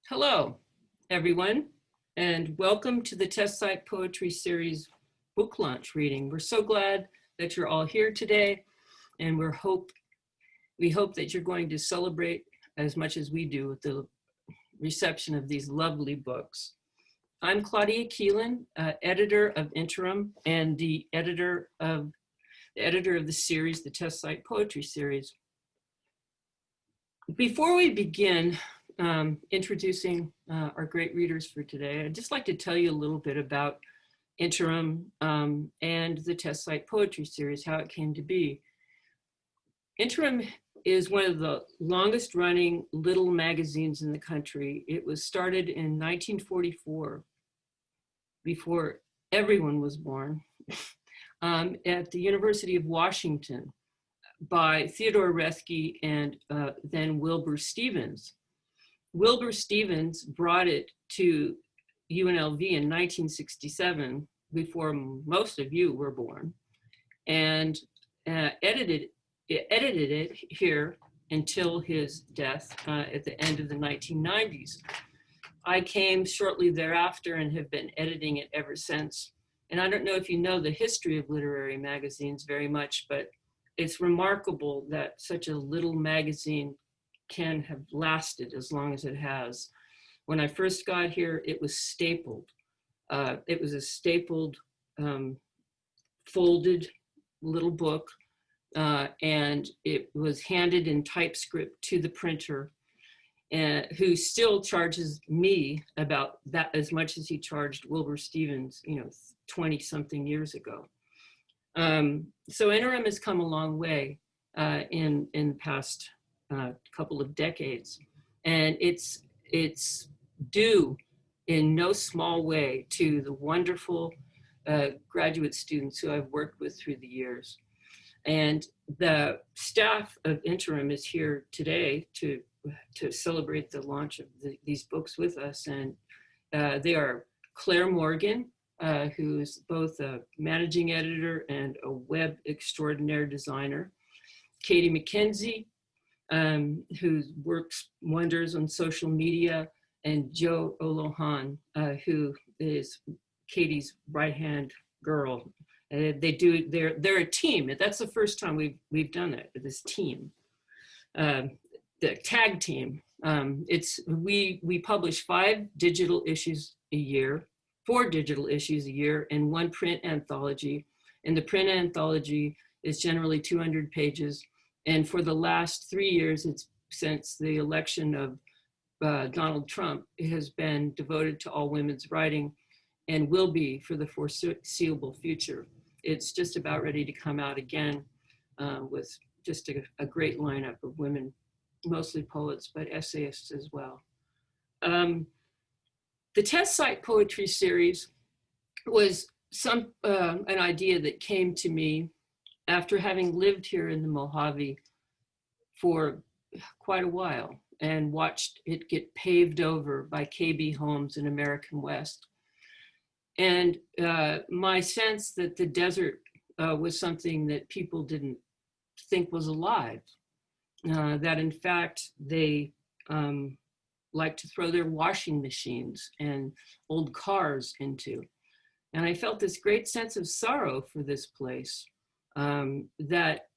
Hello, everyone, and welcome to the Test Site Poetry Series book launch reading. We're so glad that you're all here today, and we hope that you're going to celebrate as much as we do with the reception of these lovely books. I'm Claudia Keelan, editor of Interim and the editor of the series, the Test Site Poetry Series. Before we begin introducing our great readers for today, I'd just like to tell you a little bit about Interim and the Test Site Poetry Series, how it came to be. Interim is one of the longest running little magazines in the country. It was started in 1944, before everyone was born, at the University of Washington by Theodore Rethke and then Wilbur Stevens. Wilbur Stevens brought it to UNLV in 1967, before most of you were born, and edited it here until his death at the end of the 1990s. I came shortly thereafter and have been editing it ever since. And I don't know if you know the history of literary magazines very much, but it's remarkable that such a little magazine can have lasted as long as it has. When I first got here, it was stapled. It was a stapled, folded little book, and it was handed in typescript to the printer, who still charges me about that as much as he charged Wilbur Stevens, 20 something years ago. So Interim has come a long way in the past couple of decades, and it's due in no small way to the wonderful graduate students who I've worked with through the years. And the staff of Interim is here today to celebrate the launch of these books with us. And they are Claire Morgan, who's both a managing editor and a web extraordinaire designer. Katie McKenzie, who works wonders on social media, and Jo Olohan, who is Katie's right-hand girl. They're a team. That's the first time we've done it, this team. The tag team. We publish 4 digital issues a year, and 1 print anthology. And the print anthology is generally 200 pages. And for the last 3 years, it's since the election of Donald Trump, it has been devoted to all women's writing and will be for the foreseeable future. It's just about ready to come out again with just a great lineup of women, mostly poets, but essayists as well. The Test Site Poetry Series was an idea that came to me after having lived here in the Mojave for quite a while and watched it get paved over by KB homes in American West. And my sense that the desert was something that people didn't think was alive, that in fact they like to throw their washing machines and old cars into. And I felt this great sense of sorrow for this place that,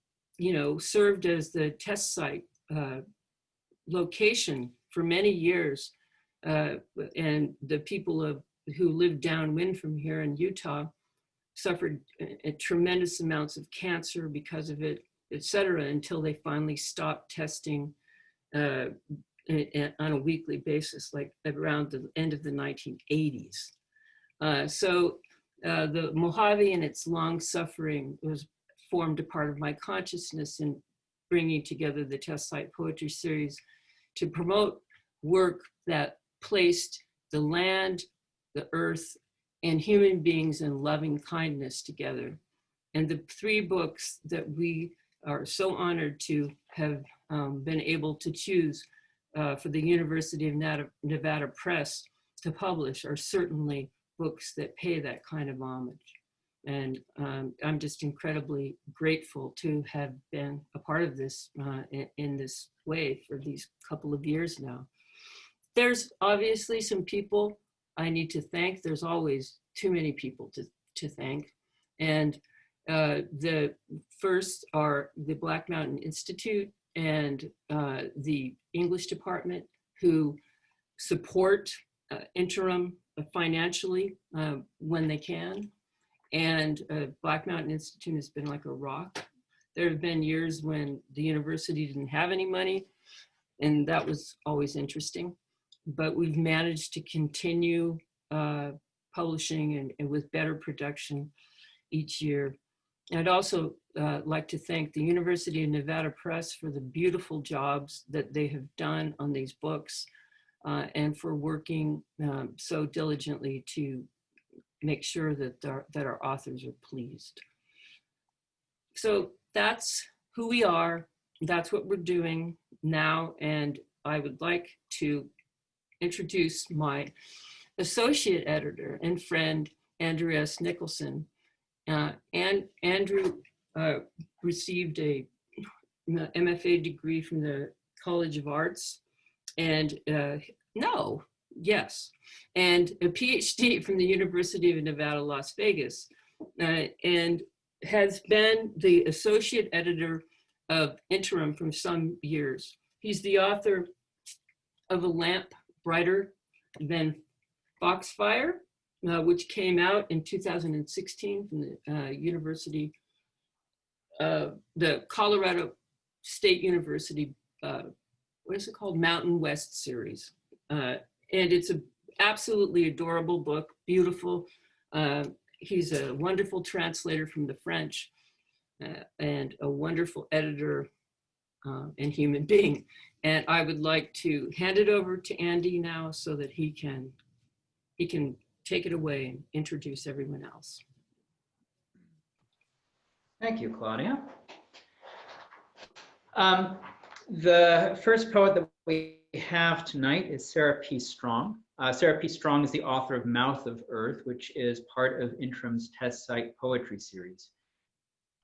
served as the test site location for many years. And the people who lived downwind from here in Utah suffered tremendous amounts of cancer because of it, et cetera, until they finally stopped testing on a weekly basis, like around the end of the 1980s. So the Mojave and its long suffering formed a part of my consciousness in bringing together the Test Site Poetry Series to promote work that placed the land, the earth, and human beings in loving kindness together. And the 3 books that we are so honored to have been able to choose for the University of Nevada Press to publish are certainly books that pay that kind of homage. And I'm just incredibly grateful to have been a part of this in this way for these couple of years now. There's obviously some people I need to thank. There's always too many people to thank. And the first are the Black Mountain Institute and the English department, who support interim financially when they can. And Black Mountain Institute has been like a rock. There have been years when the university didn't have any money, and that was always interesting. But we've managed to continue publishing and with better production each year. I'd also like to thank the University of Nevada Press for the beautiful jobs that they have done on these books and for working so diligently to make sure that our authors are pleased. So that's who we are. That's what we're doing now. And I would like to introduce my associate editor and friend, Andrew S. Nicholson. And Andrew received a MFA degree from the College of Arts, and and a PhD from the University of Nevada, Las Vegas, and has been the associate editor of Interim for some years. He's the author of A Lamp Brighter Than Foxfire, which came out in 2016 from the University, the Colorado State University, what is it called? Mountain West series. And it's an absolutely adorable book, beautiful. He's a wonderful translator from the French and a wonderful editor and human being. And I would like to hand it over to Andy now so that he can take it away and introduce everyone else. Thank you, Claudia. The first poet that we have tonight is Sarah P. Strong. Sarah P. Strong is the author of Mouth of Earth, which is part of Interim's test site poetry series.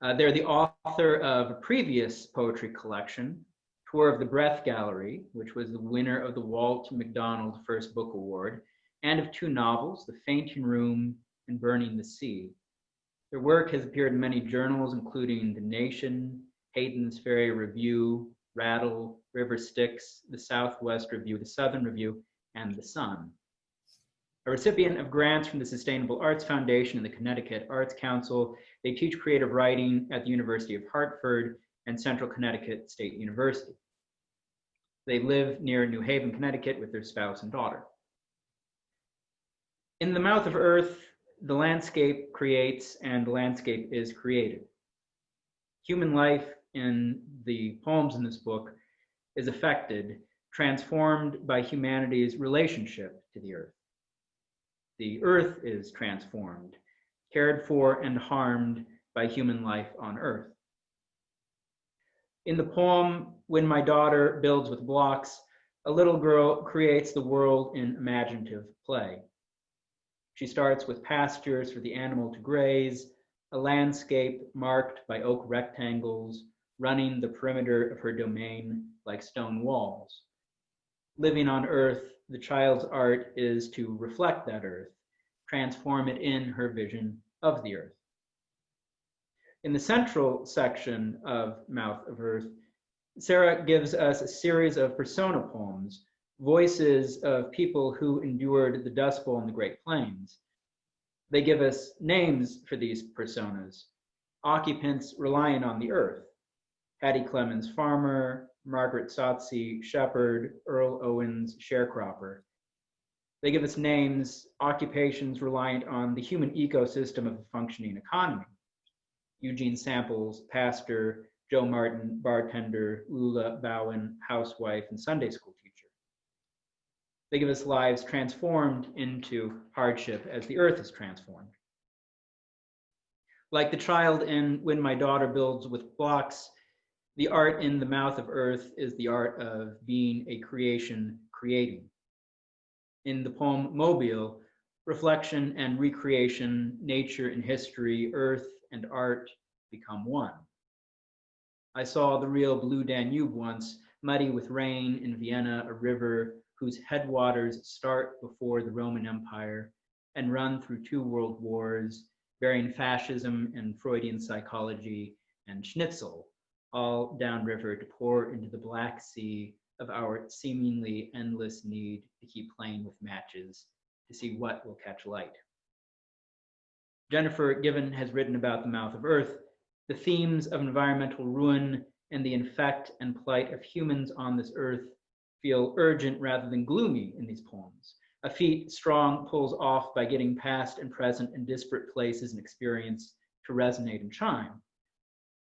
They're the author of a previous poetry collection, Tour of the Breath Gallery, which was the winner of the Walt McDonald First Book Award, and of two novels, The Fainting Room and Burning the Sea. Their work has appeared in many journals, including The Nation, Hayden's Ferry Review, Rattle, River Styx, the Southwest Review, the Southern Review, and The Sun. A recipient of grants from the Sustainable Arts Foundation and the Connecticut Arts Council, they teach creative writing at the University of Hartford and Central Connecticut State University. They live near New Haven, Connecticut with their spouse and daughter. In the Mouth of Earth, the landscape creates and the landscape is created. Human life in the poems in this book is affected, transformed by humanity's relationship to the earth. The earth is transformed, cared for and harmed by human life on earth. In the poem, When My Daughter Builds with Blocks, a little girl creates the world in imaginative play. She starts with pastures for the animal to graze, a landscape marked by oak rectangles, running the perimeter of her domain like stone walls. Living on earth, the child's art is to reflect that earth, transform it in her vision of the earth. In the central section of Mouth of Earth, Sarah gives us a series of persona poems, voices of people who endured the Dust Bowl and the Great Plains. They give us names for these personas, occupants relying on the earth: Hattie Clemens, farmer; Margaret Sotsey, shepherd; Earl Owens, sharecropper. They give us names, occupations reliant on the human ecosystem of a functioning economy: Eugene Samples, pastor; Joe Martin, bartender; Lula Bowen, housewife and Sunday school teacher. They give us lives transformed into hardship as the earth is transformed. Like the child in When My Daughter Builds with Blocks, the art in the Mouth of Earth is the art of being a creation creating. In the poem Mobile, reflection and recreation, nature and history, earth and art become one. I saw the real blue Danube once, muddy with rain in Vienna, a river whose headwaters start before the Roman Empire and run through 2 world wars, bearing fascism and Freudian psychology and Schnitzel, all downriver to pour into the Black Sea of our seemingly endless need to keep playing with matches to see what will catch light. Jennifer Given has written about the mouth of Earth, the themes of environmental ruin and the infect and plight of humans on this earth feel urgent rather than gloomy in these poems, a feat Strong pulls off by getting past and present in disparate places and experience to resonate and chime.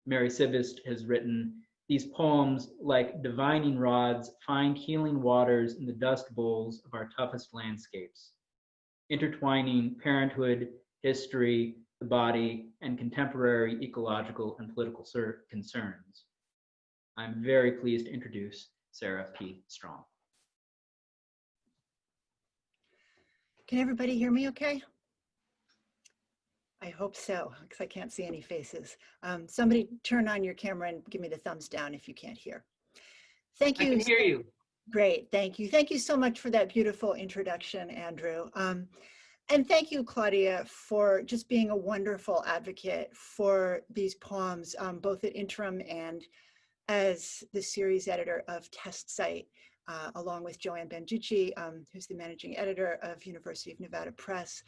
Mary Sivist has written, these poems, like divining rods, find healing waters in the dust bowls of our toughest landscapes, intertwining parenthood, history, the body, and contemporary ecological and political concerns. I'm very pleased to introduce Sarah P. Strong. Can everybody hear me okay? I hope so, because I can't see any faces. Somebody turn on your camera and give me the thumbs down if you can't hear. Thank you. I can hear you. Great, thank you. Thank you so much for that beautiful introduction, Andrew. And thank you, Claudia, for just being a wonderful advocate for these poems, both at Interim and as the series editor of Test Site, along with Joanne Banducci, who's the managing editor of University of Nevada Press,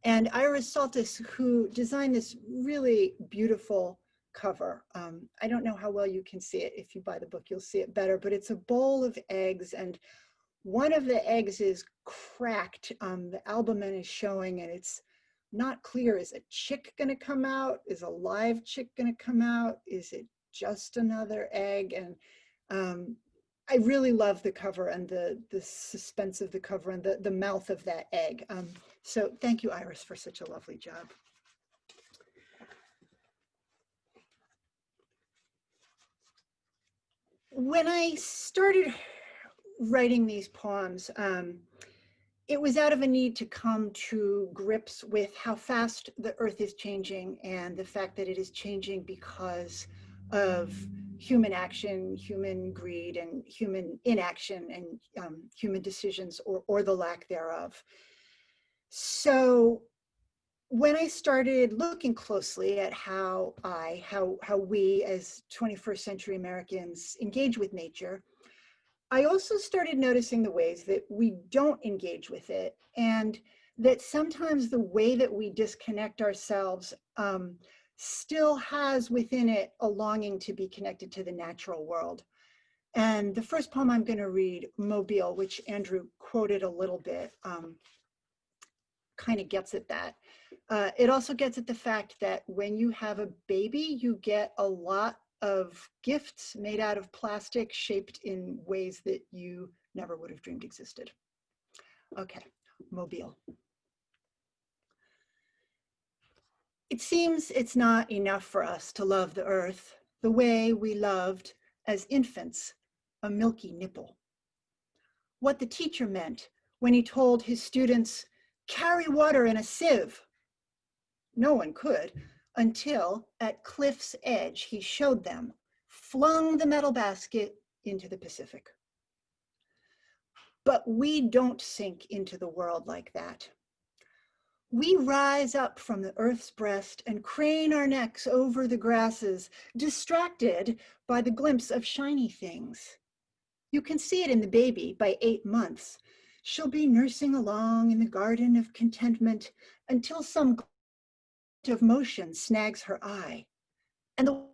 and Iris Saltis, who designed this really beautiful cover. I don't know how well you can see it. If you buy the book, you'll see it better, but it's a bowl of eggs, and one of the eggs is cracked. The albumen is showing, and it's not clear. Is a chick going to come out? Is a live chick going to come out? Is it just another egg? And I really love the cover and the suspense of the cover and the mouth of that egg. So thank you, Iris, for such a lovely job. When I started writing these poems, it was out of a need to come to grips with how fast the earth is changing and the fact that it is changing because of human action, human greed, and human inaction, and human decisions or the lack thereof. So when I started looking closely at how we as 21st century Americans engage with nature, I also started noticing the ways that we don't engage with it, and that sometimes the way that we disconnect ourselves still has within it a longing to be connected to the natural world. And the first poem I'm going to read, Mobile, which Andrew quoted a little bit, kind of gets at that. It also gets at the fact that when you have a baby, you get a lot of gifts made out of plastic, shaped in ways that you never would have dreamed existed. Okay, Mobile. It seems it's not enough for us to love the earth the way we loved as infants a milky nipple. What the teacher meant when he told his students, carry water in a sieve. No one could, until at cliff's edge he showed them, flung the metal basket into the Pacific. But we don't sink into the world like that. We rise up from the earth's breast and crane our necks over the grasses, distracted by the glimpse of shiny things. You can see it in the baby by 8 months. She'll be nursing along in the garden of contentment until some of motion snags her eye. And the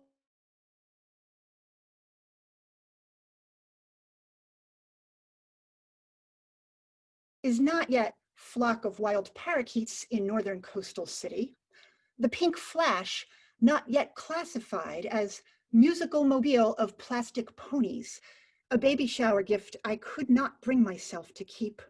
is not yet flock of wild parakeets in northern coastal city. The pink flash, not yet classified as musical mobile of plastic ponies, a baby shower gift I could not bring myself to keep.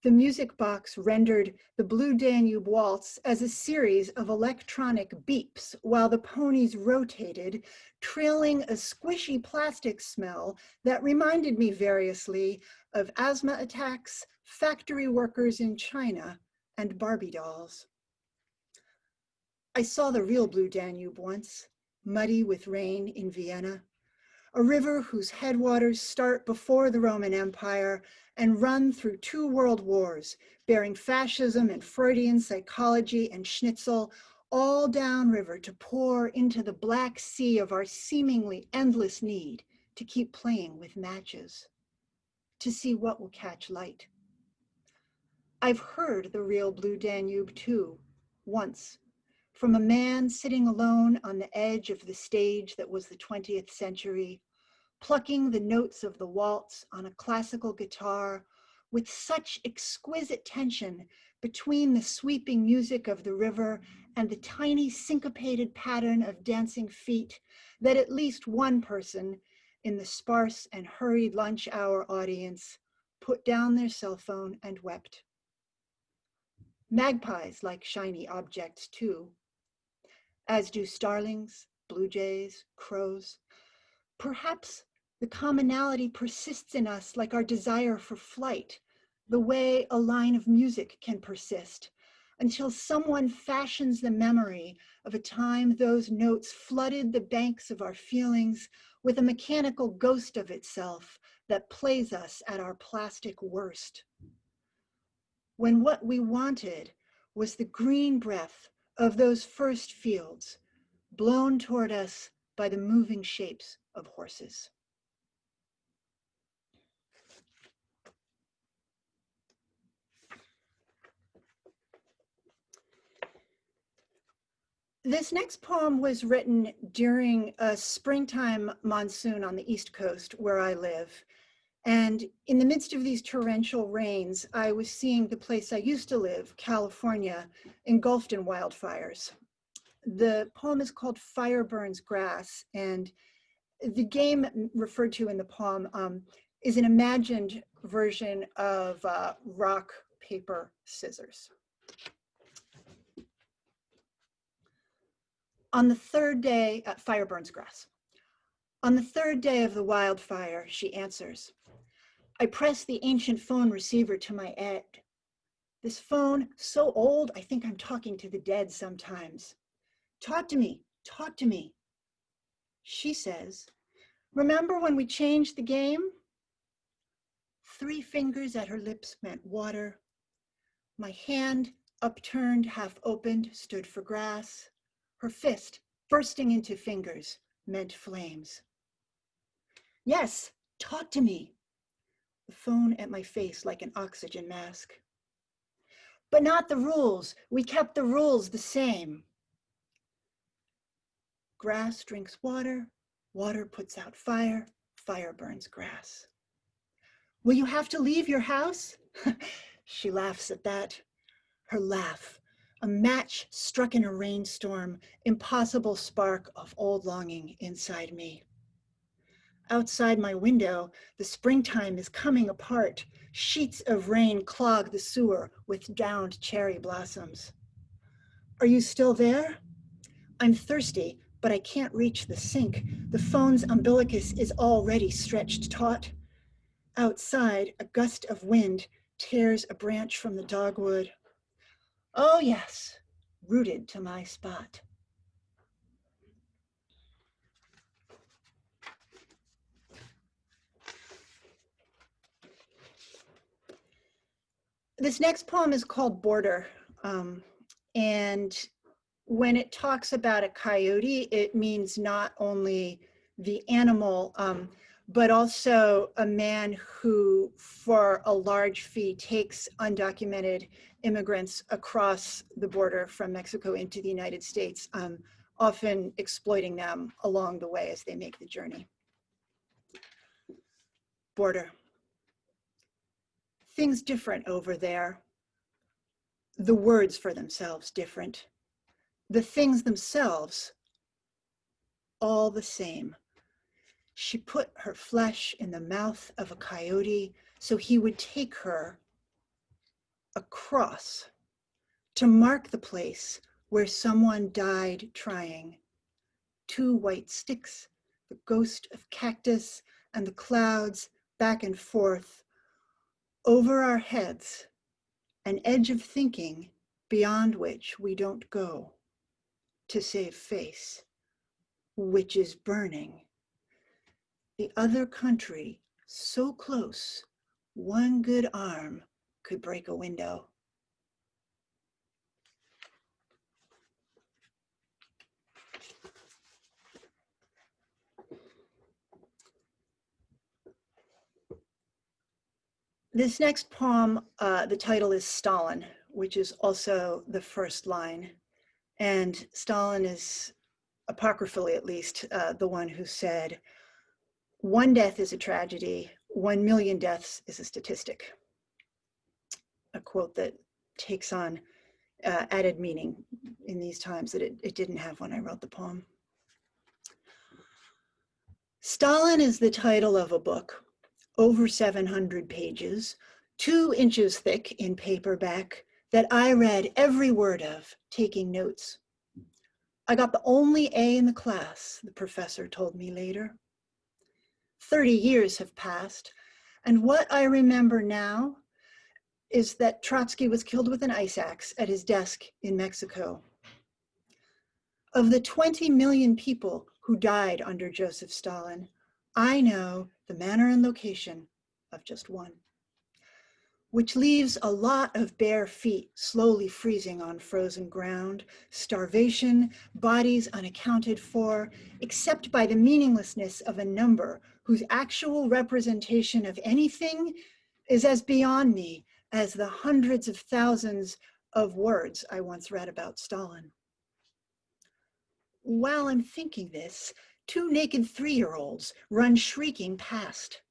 The music box rendered the Blue Danube Waltz as a series of electronic beeps while the ponies rotated, trailing a squishy plastic smell that reminded me variously of asthma attacks, factory workers in China, and Barbie dolls. I saw the real Blue Danube once, muddy with rain in Vienna. a river whose headwaters start before the Roman Empire and run through 2 world wars, bearing fascism and Freudian psychology and Schnitzel all downriver to pour into the black sea of our seemingly endless need to keep playing with matches, to see what will catch light. I've heard the real Blue Danube too, once, from a man sitting alone on the edge of the stage that was the 20th century, plucking the notes of the waltz on a classical guitar with such exquisite tension between the sweeping music of the river and the tiny syncopated pattern of dancing feet that at least one person in the sparse and hurried lunch hour audience put down their cell phone and wept. Magpies like shiny objects too, as do starlings, blue jays, crows. Perhaps the commonality persists in us like our desire for flight, the way a line of music can persist, until someone fashions the memory of a time those notes flooded the banks of our feelings with a mechanical ghost of itself that plays us at our plastic worst. When what we wanted was the green breath of those first fields, blown toward us by the moving shapes of horses. This next poem was written during a springtime monsoon on the East Coast where I live. And in the midst of these torrential rains, I was seeing the place I used to live, California, engulfed in wildfires. The poem is called Fire Burns Grass, and the game referred to in the poem is an imagined version of rock, paper, scissors. On the 3rd day, fire burns grass. On the 3rd day of the wildfire, she answers. I press the ancient phone receiver to my head. This phone, so old, I think I'm talking to the dead sometimes. Talk to me, talk to me. She says, remember when we changed the game? 3 fingers at her lips meant water. My hand, upturned, half opened, stood for grass. Her fist, bursting into fingers, meant flames. Yes, talk to me. The phone at my face like an oxygen mask. But not the rules. We kept the rules the same. Grass drinks water, water puts out fire, fire burns grass. Will you have to leave your house? She laughs at that. Her laugh, a match struck in a rainstorm, impossible spark of old longing inside me. Outside my window, the springtime is coming apart. Sheets of rain clog the sewer with downed cherry blossoms. Are you still there? I'm thirsty, but I can't reach the sink. The phone's umbilicus is already stretched taut. Outside, a gust of wind tears a branch from the dogwood. Oh yes, rooted to my spot. This next poem is called Border. And when it talks about a coyote, it means not only the animal, but also a man who, for a large fee, takes undocumented immigrants across the border from Mexico into the United States, often exploiting them along the way as they make the journey. Border. Things different over there. The words for themselves different. The things themselves all the same. She put her flesh in the mouth of a coyote so he would take her across to mark the place where someone died trying. 2 white sticks, the ghost of cactus and the clouds back and forth. Over our heads, an edge of thinking beyond which we don't go to save face, which is burning. the other country so close, one good arm could break a window. This next poem, the title is Stalin, which is also the first line. And Stalin is, apocryphally at least, the one who said, "One death is a tragedy, 1 million deaths is a statistic." A quote that takes on added meaning in these times that it didn't have when I wrote the poem. Stalin is the title of a book, over 700 pages, 2 inches thick in paperback, that I read every word of, taking notes. I got the only A in the class, the professor told me later. 30 years have passed, and what I remember now is that Trotsky was killed with an ice axe at his desk in Mexico. Of the 20 million people who died under Joseph Stalin, I know the manner and location of just one, which leaves a lot of bare feet slowly freezing on frozen ground, starvation, bodies unaccounted for, except by the meaninglessness of a number whose actual representation of anything is as beyond me as the hundreds of thousands of words I once read about Stalin. While I'm thinking this, 2 naked 3-year-olds run shrieking past,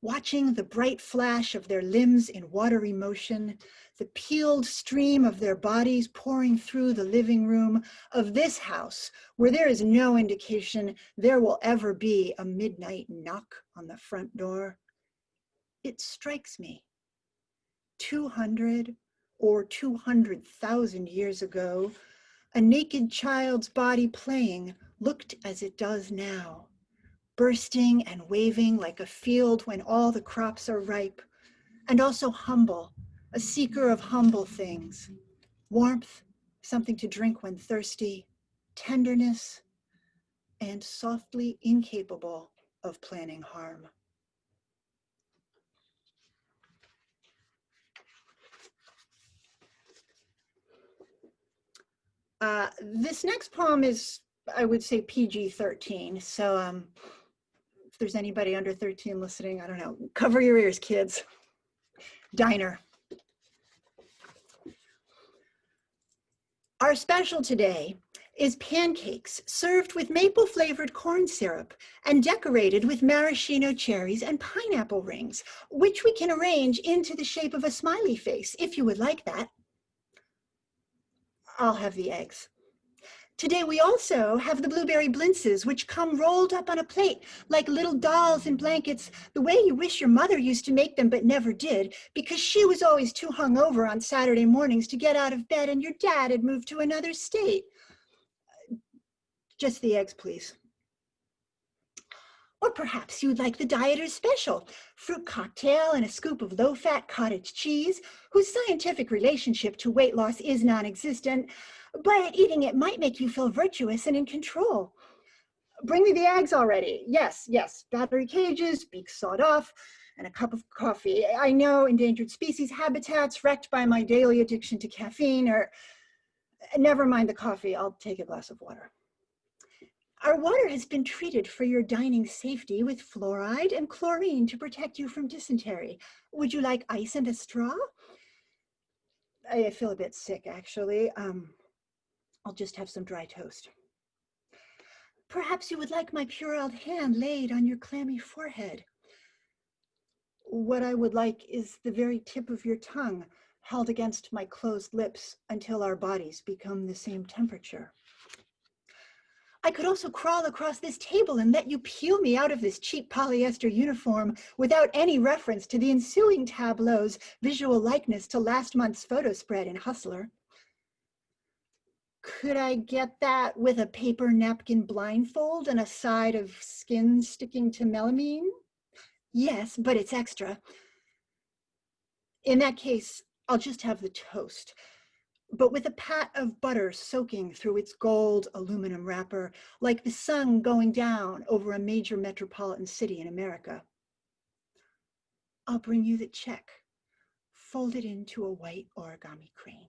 watching the bright flash of their limbs in watery motion, the peeled stream of their bodies pouring through the living room of this house, where there is no indication there will ever be a midnight knock on the front door. It strikes me. 200 or 200,000 years ago, a naked child's body playing looked as it does now, bursting and waving like a field when all the crops are ripe, and also humble, a seeker of humble things, warmth, something to drink when thirsty, tenderness, and softly incapable of planning harm. This next poem is, I would say, PG-13. So if there's anybody under 13 listening, I don't know, cover your ears, kids. Diner. Our special today is pancakes served with maple-flavored corn syrup and decorated with maraschino cherries and pineapple rings, which we can arrange into the shape of a smiley face, if you would like that. I'll have the eggs. Today we also have the blueberry blintzes, which come rolled up on a plate like little dolls in blankets, the way you wish your mother used to make them but never did, because she was always too hungover on Saturday mornings to get out of bed and your dad had moved to another state. Just the eggs, please. Or perhaps you'd like the dieter's special, fruit cocktail and a scoop of low-fat cottage cheese, whose scientific relationship to weight loss is non-existent, but eating it might make you feel virtuous and in control. Bring me the eggs already. Yes, yes, battery cages, beaks sawed off, and a cup of coffee. I know endangered species habitats wrecked by my daily addiction to caffeine, or never mind the coffee, I'll take a glass of water. Our water has been treated for your dining safety with fluoride and chlorine to protect you from dysentery. Would you like ice and a straw? I feel a bit sick, actually. I'll just have some dry toast. Perhaps you would like my puerile hand laid on your clammy forehead. What I would like is the very tip of your tongue held against my closed lips until our bodies become the same temperature. I could also crawl across this table and let you peel me out of this cheap polyester uniform without any reference to the ensuing tableau's visual likeness to last month's photo spread in Hustler. Could I get that with a paper napkin blindfold and a side of skin sticking to melamine? Yes, but it's extra. In that case, I'll just have the toast. but with a pat of butter soaking through its gold aluminum wrapper, like the sun going down over a major metropolitan city in America. I'll bring you the check, folded into a white origami crane.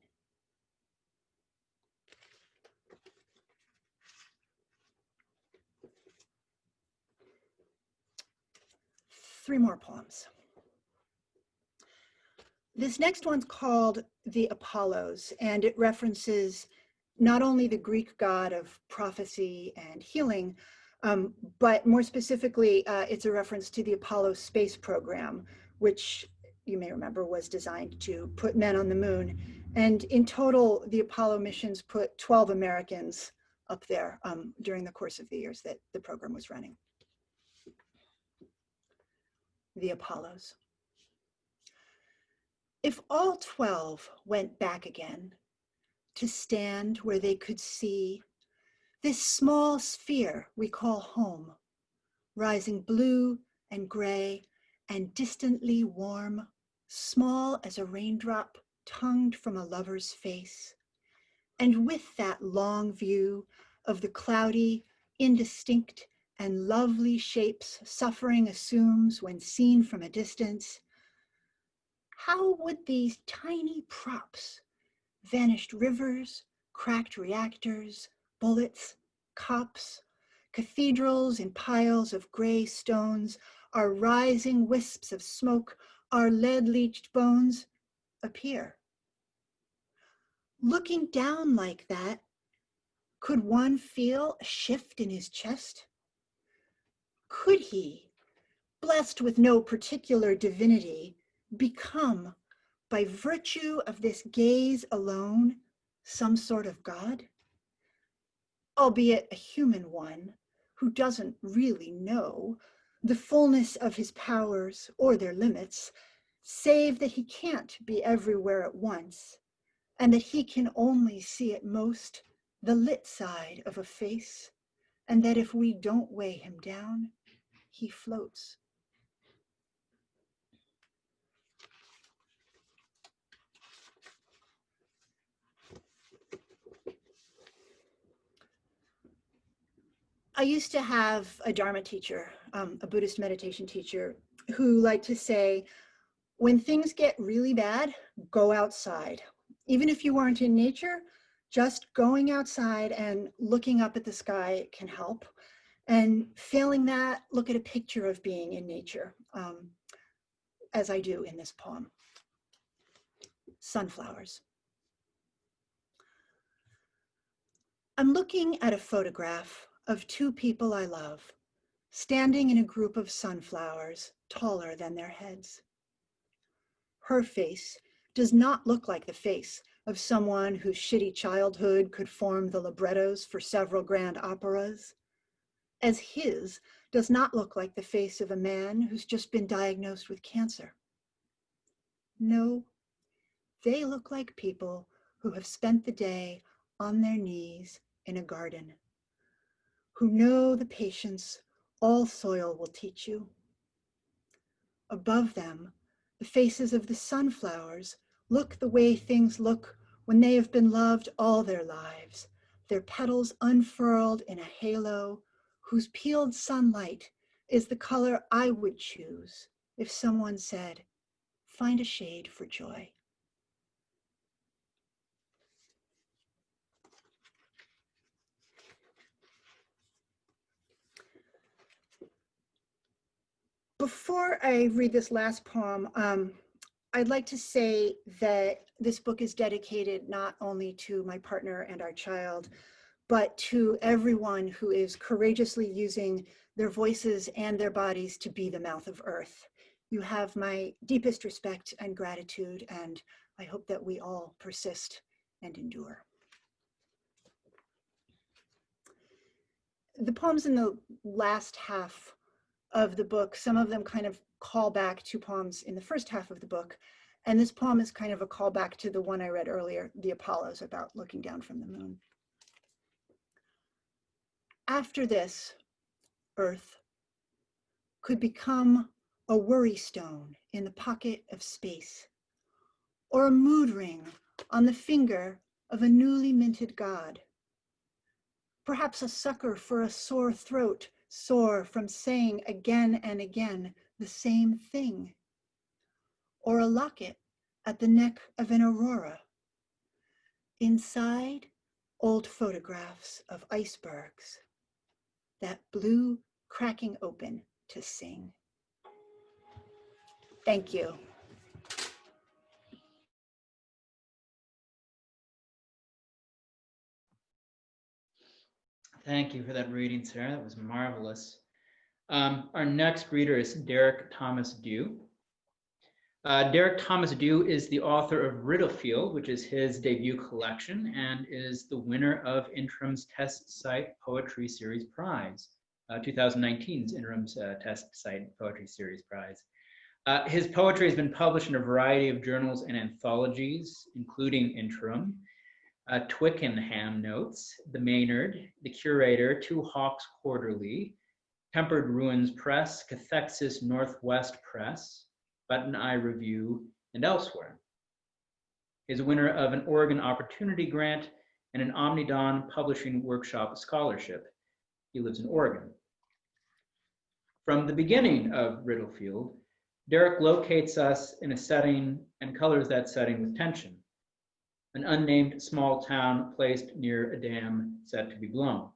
Three more poems. This next one's called The Apollos, and it references not only the Greek god of prophecy and healing, but more specifically, it's a reference to the Apollo space program, which you may remember was designed to put men on the moon. And in total, the Apollo missions put 12 Americans up there during the course of the years that the program was running. The Apollos. If all 12 went back again to stand where they could see this small sphere we call home, rising blue and gray and distantly warm, small as a raindrop tongued from a lover's face, and with that long view of the cloudy, indistinct, and lovely shapes suffering assumes when seen from a distance, how would these tiny props, vanished rivers, cracked reactors, bullets, cops, cathedrals in piles of gray stones, our rising wisps of smoke, our lead-leached bones appear? Looking down like that, could one feel a shift in his chest? Could he, blessed with no particular divinity, become, by virtue of this gaze alone, some sort of God? Albeit a human one who doesn't really know the fullness of his powers or their limits, save that he can't be everywhere at once, and that he can only see at most the lit side of a face, and that if we don't weigh him down, he floats. I used to have a Dharma teacher, a Buddhist meditation teacher, who liked to say, when things get really bad, go outside. Even if you weren't in nature, just going outside and looking up at the sky can help. And failing that, look at a picture of being in nature, as I do in this poem. Sunflowers. I'm looking at a photograph of two people I love, standing in a group of sunflowers taller than their heads. Her face does not look like the face of someone whose shitty childhood could form the librettos for several grand operas, as his does not look like the face of a man who's just been diagnosed with cancer. No, they look like people who have spent the day on their knees in a garden, who know the patience all soil will teach you. Above them, the faces of the sunflowers look the way things look when they have been loved all their lives, their petals unfurled in a halo whose peeled sunlight is the color I would choose if someone said, find a shade for joy. Before I read this last poem, I'd like to say that this book is dedicated not only to my partner and our child, but to everyone who is courageously using their voices and their bodies to be the mouth of earth. You have my deepest respect and gratitude, and I hope that we all persist and endure. The poems in the last half of the book, some of them kind of call back to poems in the first half of the book. And this poem is kind of a callback to the one I read earlier, The Apollos, about looking down from the moon. After this, Earth could become a worry stone in the pocket of space, or a mood ring on the finger of a newly minted god. Perhaps a sucker for a sore throat, sore from saying again and again the same thing. Or a locket at the neck of an aurora. Inside, old photographs of icebergs, that blue cracking open to sing. Thank you. Thank you for that reading, Sarah. That was marvelous. Our next reader is Derek Thomas Dew. Derek Thomas Dew is the author of Riddlefield, which is his debut collection, and is the winner of Interim's Test Site Poetry Series Prize, 2019's Interim's Test Site Poetry Series Prize. His poetry has been published in a variety of journals and anthologies, including Interim, Twickenham Notes, The Maynard, The Curator, Two Hawks Quarterly, Tempered Ruins Press, Cathexis Northwest Press, Button Eye Review, and elsewhere. He is a winner of an Oregon Opportunity Grant and an Omnidon Publishing Workshop Scholarship. He lives in Oregon. From the beginning of Riddlefield, Derek locates us in a setting and colors that setting with tension. An unnamed small town placed near a dam set to be blown.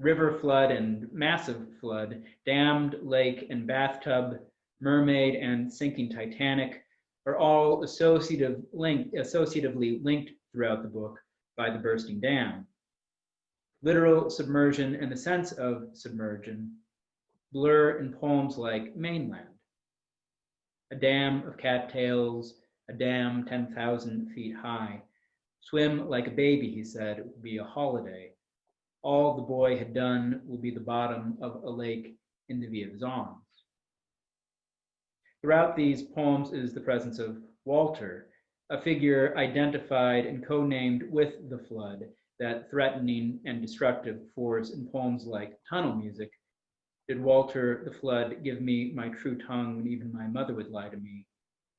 River flood and massive flood, dammed lake and bathtub, mermaid and sinking Titanic are all associatively linked throughout the book by the bursting dam. Literal submersion and the sense of submersion blur in poems like Mainland. A dam of cattails, a dam 10,000 feet high. Swim like a baby, he said, it would be a holiday. All the boy had done will be the bottom of a lake in the V of his arms. Throughout these poems is the presence of Walter, a figure identified and co-named with the flood, that threatening and destructive force in poems like Tunnel Music. Did Walter the flood give me my true tongue when even my mother would lie to me?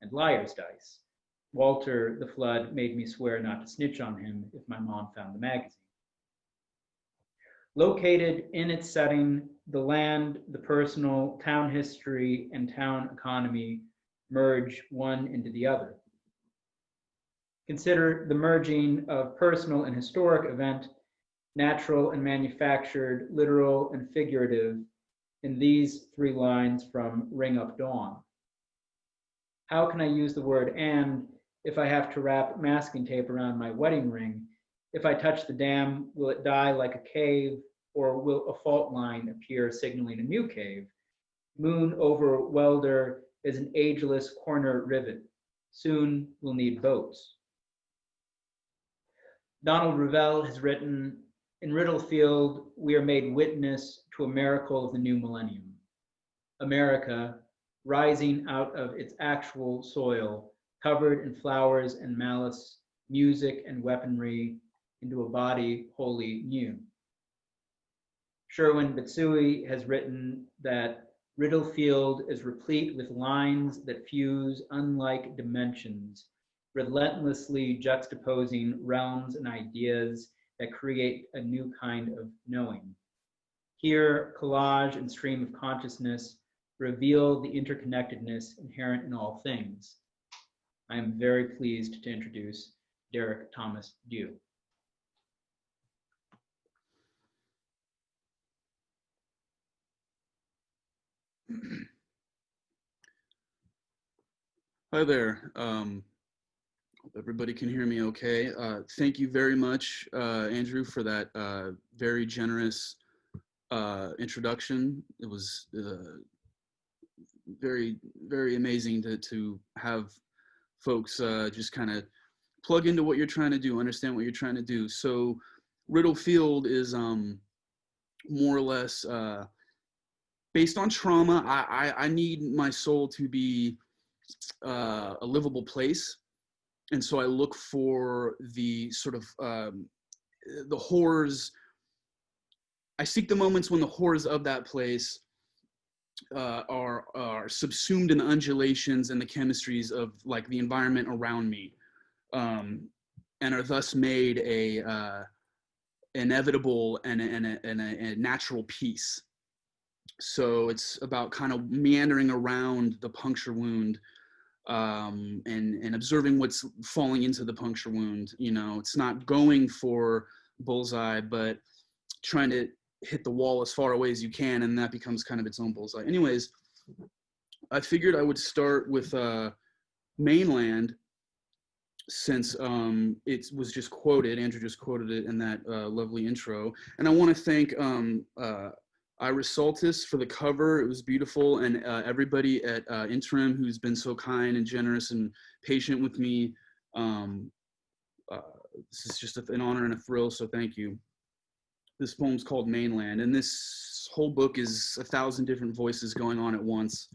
And Liar's Dice. Walter the flood made me swear not to snitch on him if my mom found the magazine. Located in its setting, the land, the personal, town history, and town economy merge one into the other. Consider the merging of personal and historic event, natural and manufactured, literal and figurative, in these three lines from Ring Up Dawn. How can I use the word and if I have to wrap masking tape around my wedding ring? If I touch the dam, will it die like a cave, or will a fault line appear signaling a new cave? Moon over welder is an ageless corner rivet. Soon we'll need boats. Donald Revell has written, in Riddlefield, we are made witness to a miracle of the new millennium. America, rising out of its actual soil, covered in flowers and malice, music and weaponry, into a body wholly new. Sherwin Bitsui has written that Riddlefield is replete with lines that fuse unlike dimensions, relentlessly juxtaposing realms and ideas that create a new kind of knowing. Here, collage and stream of consciousness reveal the interconnectedness inherent in all things. I am very pleased to introduce Derek Thomas Dew. Hi there. Hope everybody can hear me okay. Thank you very much, Andrew, for that very generous introduction. It was very, very amazing to have folks just kind of plug into what you're trying to do, understand what you're trying to do. So Riddlefield is more or less based on trauma. I need my soul to be a livable place. And so I look for the sort of the horrors. I seek the moments when the horrors of that place are subsumed in the undulations and the chemistries of like the environment around me. and are thus made a inevitable and a natural piece. So it's about kind of meandering around the puncture wound, and observing what's falling into the puncture wound. You know, it's not going for bullseye, but trying to hit the wall as far away as you can, and that becomes kind of its own bullseye. Anyways, I figured I would start with mainland, since it was just quoted. Andrew just quoted it in that lovely intro. And I want to thank Iris Saltis for the cover. It was beautiful. And everybody at Interim who's been so kind and generous and patient with me. This is just an honor and a thrill, so thank you. This poem's called Mainland, and this whole book is 1,000 different voices going on at once.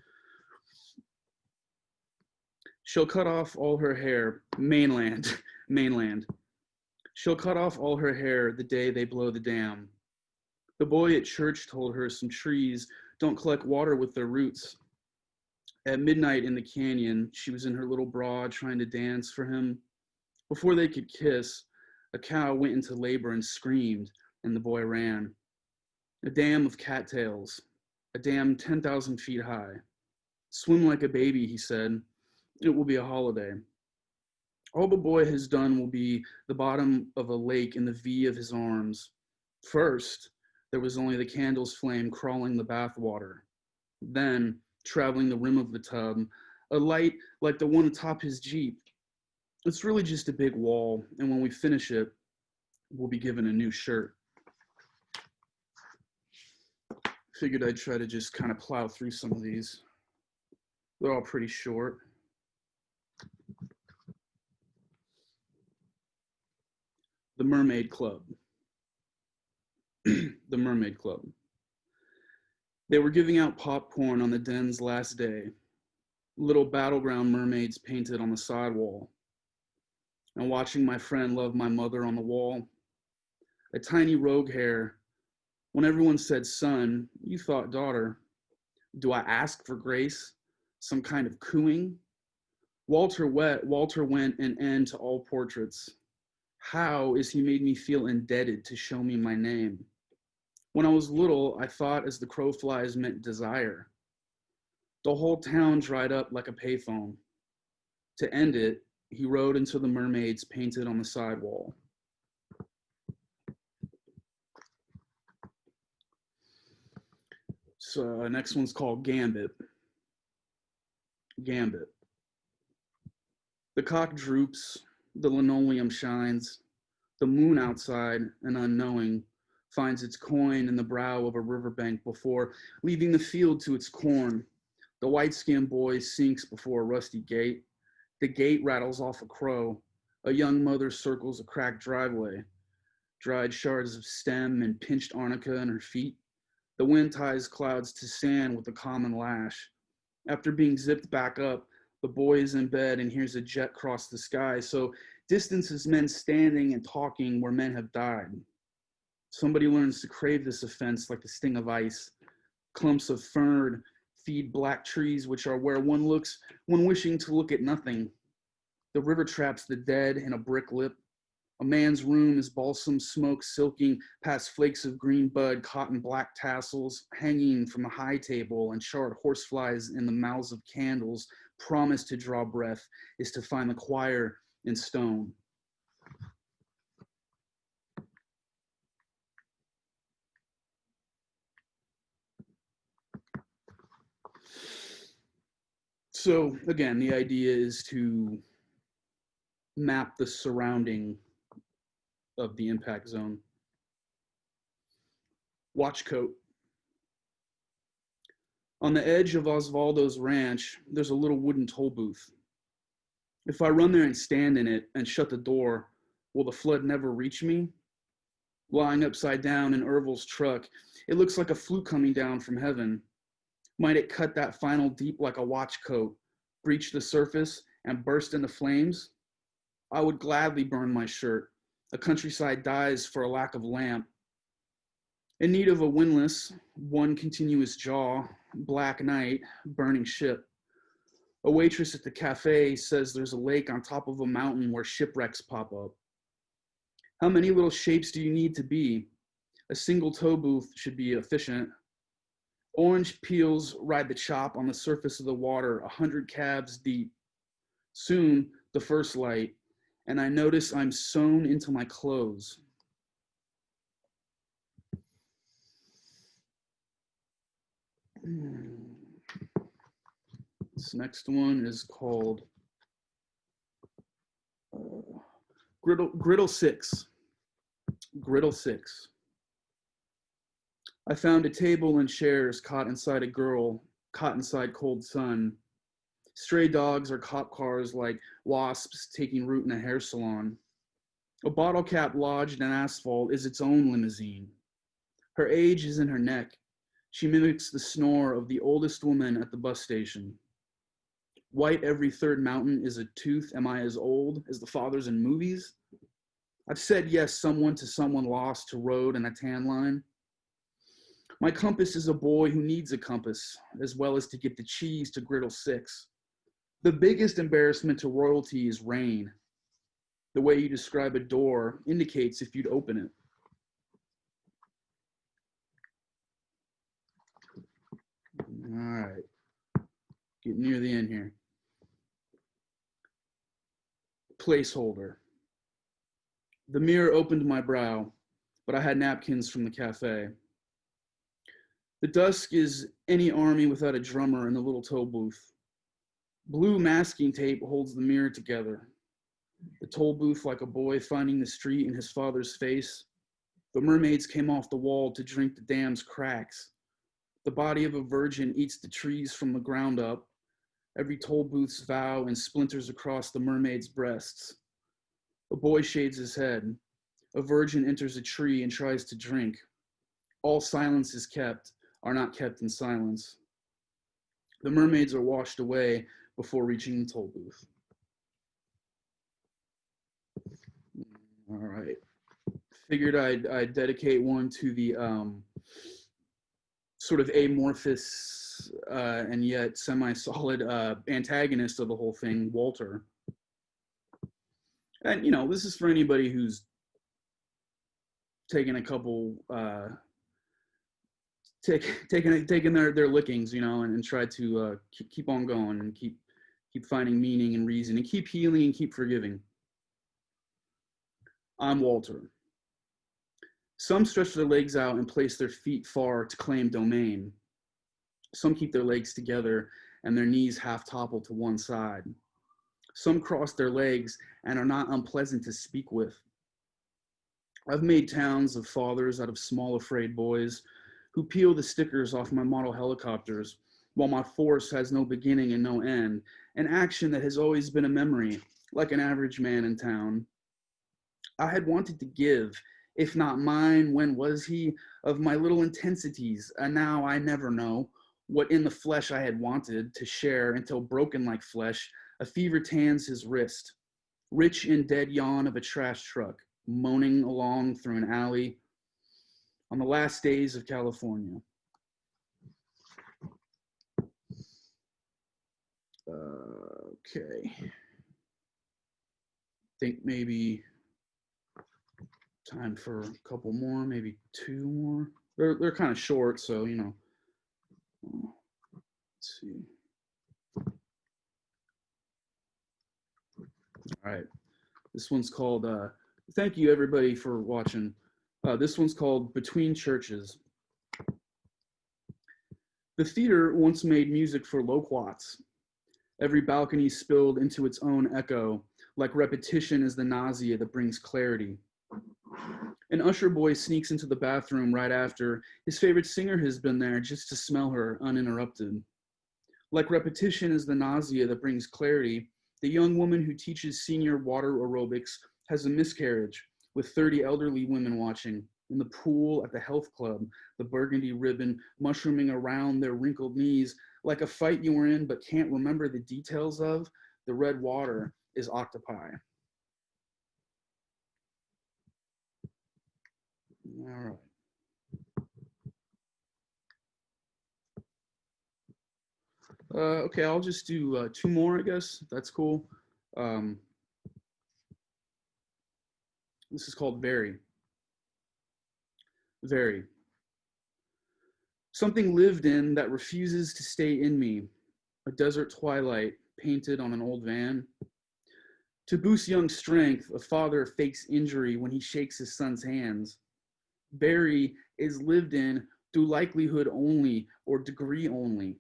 She'll cut off all her hair, mainland, mainland. She'll cut off all her hair the day they blow the dam. The boy at church told her some trees don't collect water with their roots. At midnight in the canyon, she was in her little bra trying to dance for him. Before they could kiss, a cow went into labor and screamed, and the boy ran. A dam of cattails, a dam 10,000 feet high. Swim like a baby, he said. It will be a holiday. All the boy has done will be the bottom of a lake in the V of his arms. First, there was only the candle's flame crawling the bathwater. Then, traveling the rim of the tub, a light like the one atop his Jeep. It's really just a big wall, and when we finish it, we'll be given a new shirt. Figured I'd try to just kind of plow through some of these. They're all pretty short. The Mermaid Club. The Mermaid Club. They were giving out popcorn on the den's last day. Little battleground mermaids painted on the sidewall. And watching my friend love my mother on the wall. A tiny rogue hair. When everyone said son, you thought daughter. Do I ask for grace? Some kind of cooing? Walter went an end to all portraits. How is he made me feel indebted to show me my name? When I was little, I thought as the crow flies meant desire. The whole town dried up like a payphone. To end it, he rode into the mermaids painted on the sidewall. So next one's called Gambit. Gambit. The cock droops, the linoleum shines, the moon outside, and unknowing, finds its coin in the brow of a riverbank before leaving the field to its corn. The white-skinned boy sinks before a rusty gate. The gate rattles off a crow. A young mother circles a cracked driveway. Dried shards of stem and pinched arnica in her feet. The wind ties clouds to sand with a common lash. After being zipped back up, the boy is in bed and hears a jet cross the sky. So distance is men standing and talking where men have died. Somebody learns to crave this offense like the sting of ice. Clumps of fern feed black trees, which are where one looks when wishing to look at nothing. The river traps the dead in a brick lip. A man's room is balsam smoke silking past flakes of green bud caught in black tassels, hanging from a high table, and charred horseflies in the mouths of candles. Promise to draw breath is to find the choir in stone. So again, the idea is to map the surrounding of the impact zone. Watchcoat. On the edge of Osvaldo's ranch, there's a little wooden toll booth. If I run there and stand in it and shut the door, will the flood never reach me? Lying upside down in Ervil's truck, it looks like a flute coming down from heaven. Might it cut that final deep like a watchcoat, breach the surface, and burst into flames? I would gladly burn my shirt. A countryside dies for a lack of lamp. In need of a windlass, one continuous jaw, black night, burning ship. A waitress at the cafe says there's a lake on top of a mountain where shipwrecks pop up. How many little shapes do you need to be? A single tow booth should be efficient. Orange peels ride the chop on the surface of the water, 100 cabs deep. Soon, the first light, and I notice I'm sewn into my clothes. This next one is called Griddle 6. Griddle 6. I found a table and chairs caught inside a girl, caught inside cold sun. Stray dogs are cop cars like wasps taking root in a hair salon. A bottle cap lodged in asphalt is its own limousine. Her age is in her neck. She mimics the snore of the oldest woman at the bus station. White every third mountain is a tooth. Am I as old as the fathers in movies? I've said yes someone to someone lost to road and a tan line. My compass is a boy who needs a compass, as well as to get the cheese to Griddle 6. The biggest embarrassment to royalty is rain. The way you describe a door indicates if you'd open it. All right, getting near the end here. Placeholder. The mirror opened my brow, but I had napkins from the cafe. The dusk is any army without a drummer in the little toll booth. Blue masking tape holds the mirror together. The toll booth like a boy finding the street in his father's face. The mermaids came off the wall to drink the dam's cracks. The body of a virgin eats the trees from the ground up. Every toll booth's vow and splinters across the mermaid's breasts. A boy shades his head. A virgin enters a tree and tries to drink. All silence is kept, are not kept in silence. The mermaids are washed away before reaching the toll booth. All right. Figured I'd dedicate one to the sort of amorphous and yet semi-solid antagonist of the whole thing, Walter. And, you know, this is for anybody who's taken a couple, taking their lickings, you know, and try to keep on going and keep finding meaning and reason and keep healing and keep forgiving. I'm Walter. Some stretch their legs out and place their feet far to claim domain. Some keep their legs together and their knees half topple to one side. Some cross their legs and are not unpleasant to speak with. I've made towns of fathers out of small afraid boys who peel the stickers off my model helicopters while my force has no beginning and no end, an action that has always been a memory, like an average man in town. I had wanted to give, if not mine, when was he, of my little intensities, and now I never know what in the flesh I had wanted to share until broken like flesh, a fever tans his wrist, rich in dead yawn of a trash truck, moaning along through an alley on the last days of California. Okay. Think maybe time for a couple more, maybe two more. They're kind of short, so you know. Let's see. All right. This one's called thank you everybody for watching. This one's called Between Churches. The theater once made music for loquats. Every balcony spilled into its own echo, like repetition is the nausea that brings clarity. An usher boy sneaks into the bathroom right after his favorite singer has been there just to smell her uninterrupted. Like repetition is the nausea that brings clarity, the young woman who teaches senior water aerobics has a miscarriage with 30 elderly women watching. In the pool at the health club, the burgundy ribbon mushrooming around their wrinkled knees, like a fight you were in but can't remember the details of, the red water is octopi. All right. Okay, I'll just do two more, I guess. That's cool. This is called Very. Very. Something lived in that refuses to stay in me. A desert twilight painted on an old van. To boost young strength, a father fakes injury when he shakes his son's hands. Very is lived in through likelihood only or degree only.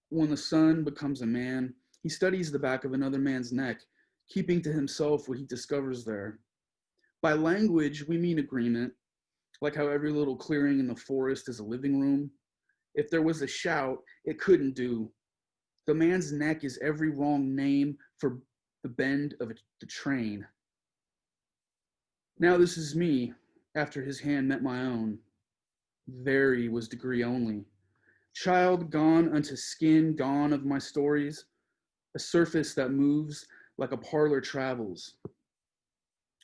When the son becomes a man, he studies the back of another man's neck, keeping to himself what he discovers there. By language, we mean agreement, like how every little clearing in the forest is a living room. If there was a shout, it couldn't do. The man's neck is every wrong name for the bend of the train. Now this is me, after his hand met my own. Very was degree only. Child gone unto skin gone of my stories, a surface that moves like a parlor travels.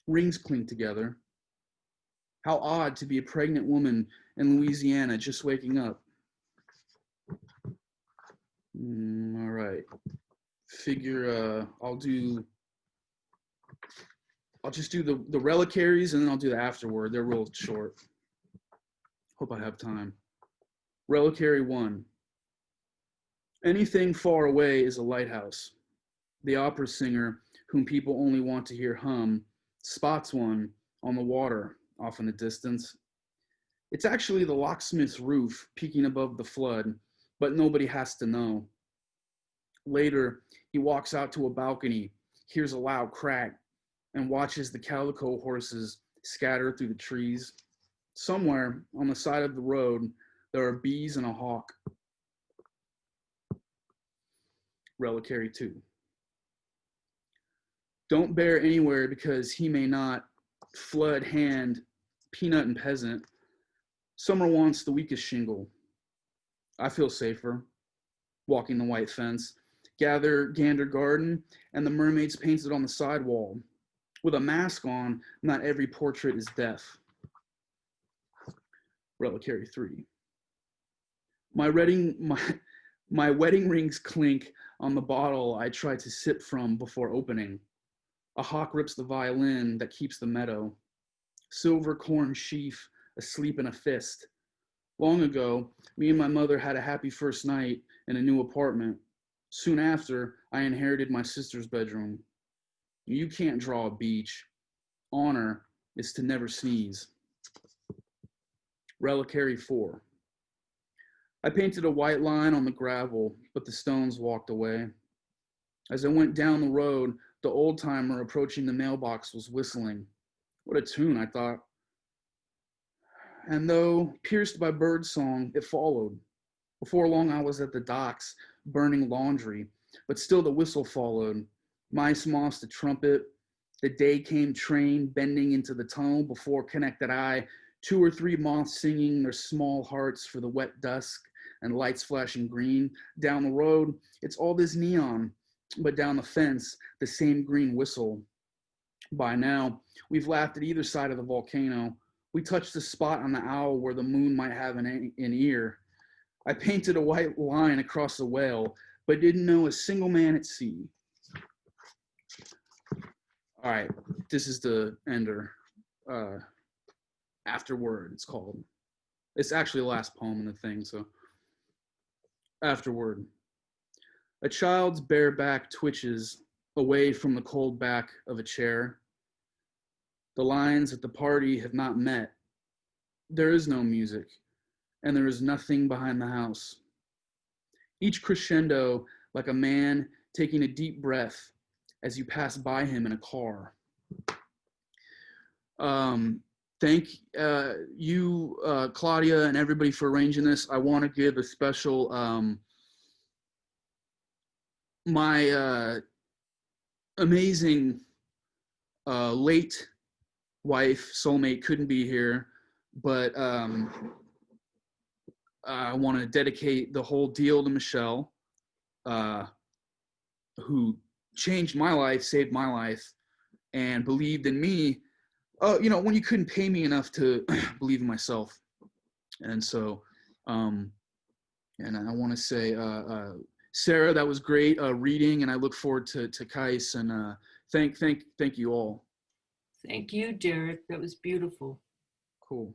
Rings clink together. How odd to be a pregnant woman in Louisiana just waking up. All right. Figure, I'll just do the reliquaries and then I'll do the afterword. They're real short. Hope I have time. Reliquary 1. Anything far away is a lighthouse. The opera singer, whom people only want to hear hum, spots one on the water off in the distance. It's actually the locksmith's roof peeking above the flood, but nobody has to know. Later, he walks out to a balcony, hears a loud crack, and watches the calico horses scatter through the trees. Somewhere on the side of the road, there are bees and a hawk. Reliquary 2. Don't bear anywhere because he may not. Flood hand, peanut and peasant. Summer wants the weakest shingle. I feel safer, walking the white fence. Gather gander garden, and the mermaids painted on the sidewall. With a mask on, not every portrait is deaf. Reliquary 3. My wedding rings clink on the bottle I try to sip from before opening. A hawk rips the violin that keeps the meadow. Silver corn sheaf asleep in a fist. Long ago, me and my mother had a happy first night in a new apartment. Soon after, I inherited my sister's bedroom. You can't draw a beach. Honor is to never sneeze. Reliquary 4. I painted a white line on the gravel, but the stones walked away. As I went down the road, the old-timer approaching the mailbox was whistling. What a tune, I thought. And though pierced by birdsong, it followed. Before long, I was at the docks, burning laundry, but still the whistle followed. Mice mossed a trumpet. The day came train bending into the tunnel before connected eye, 2 or 3 moths singing their small hearts for the wet dusk and lights flashing green. Down the road, it's all this neon, but down the fence, the same green whistle. By now, we've laughed at either side of the volcano. We touched the spot on the owl where the moon might have an ear. I painted a white line across the whale, but didn't know a single man at sea. All right, this is the ender. Afterword, it's called. It's actually the last poem in the thing, so. Afterword. A child's bare back twitches away from the cold back of a chair. The lines at the party have not met. There is no music, and there is nothing behind the house. Each crescendo like a man taking a deep breath as you pass by him in a car. Thank you, Claudia, and everybody for arranging this. I want to give a special, my amazing late wife, soulmate, couldn't be here, but I want to dedicate the whole deal to Michelle, who changed my life, saved my life, and believed in me. When you couldn't pay me enough to believe in myself. And so, and I want to say, Sarah, that was great reading, and I look forward to Kyce, and thank you all. Thank you, Derek. That was beautiful. Cool.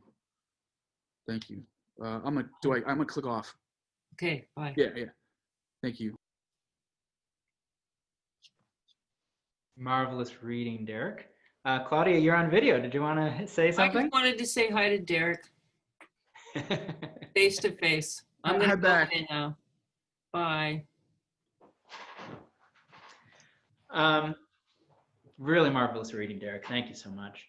Thank you. I'm gonna click off. Okay, bye. Yeah, yeah. Thank you. Marvelous reading, Derek. Claudia, you're on video. Did you want to say I something? just wanted to say hi to Derek face to face. I'm Hi going to go back. in now. Bye. Really marvelous reading, Derek. Thank you so much.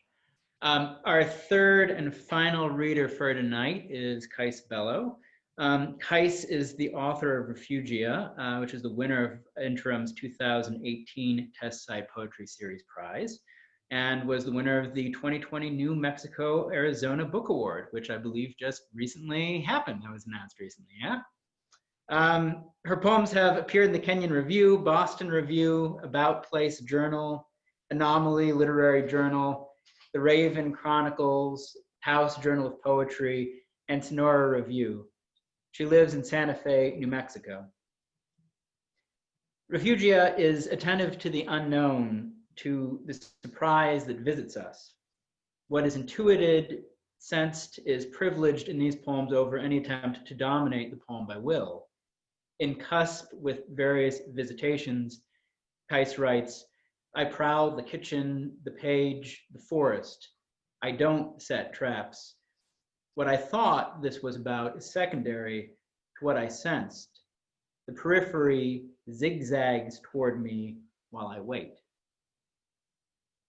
Our third and final reader for tonight is Kyce Bello. Kyce is the author of Refugia, which is the winner of Interim's 2018 Test Side Poetry Series Prize, and was the winner of the 2020 New Mexico Arizona Book Award, which I believe just recently happened. That was announced recently, yeah? Her poems have appeared in the Kenyon Review, Boston Review, About Place Journal, Anomaly Literary Journal, the Raven Chronicles, House Journal of Poetry, and Sonora Review. She lives in Santa Fe, New Mexico. Refugia is attentive to the unknown, to the surprise that visits us. What is intuited, sensed, is privileged in these poems over any attempt to dominate the poem by will. In cusp with various visitations, Kyce writes, I prowl the kitchen, the page, the forest. I don't set traps. What I thought this was about is secondary to what I sensed. The periphery zigzags toward me while I wait.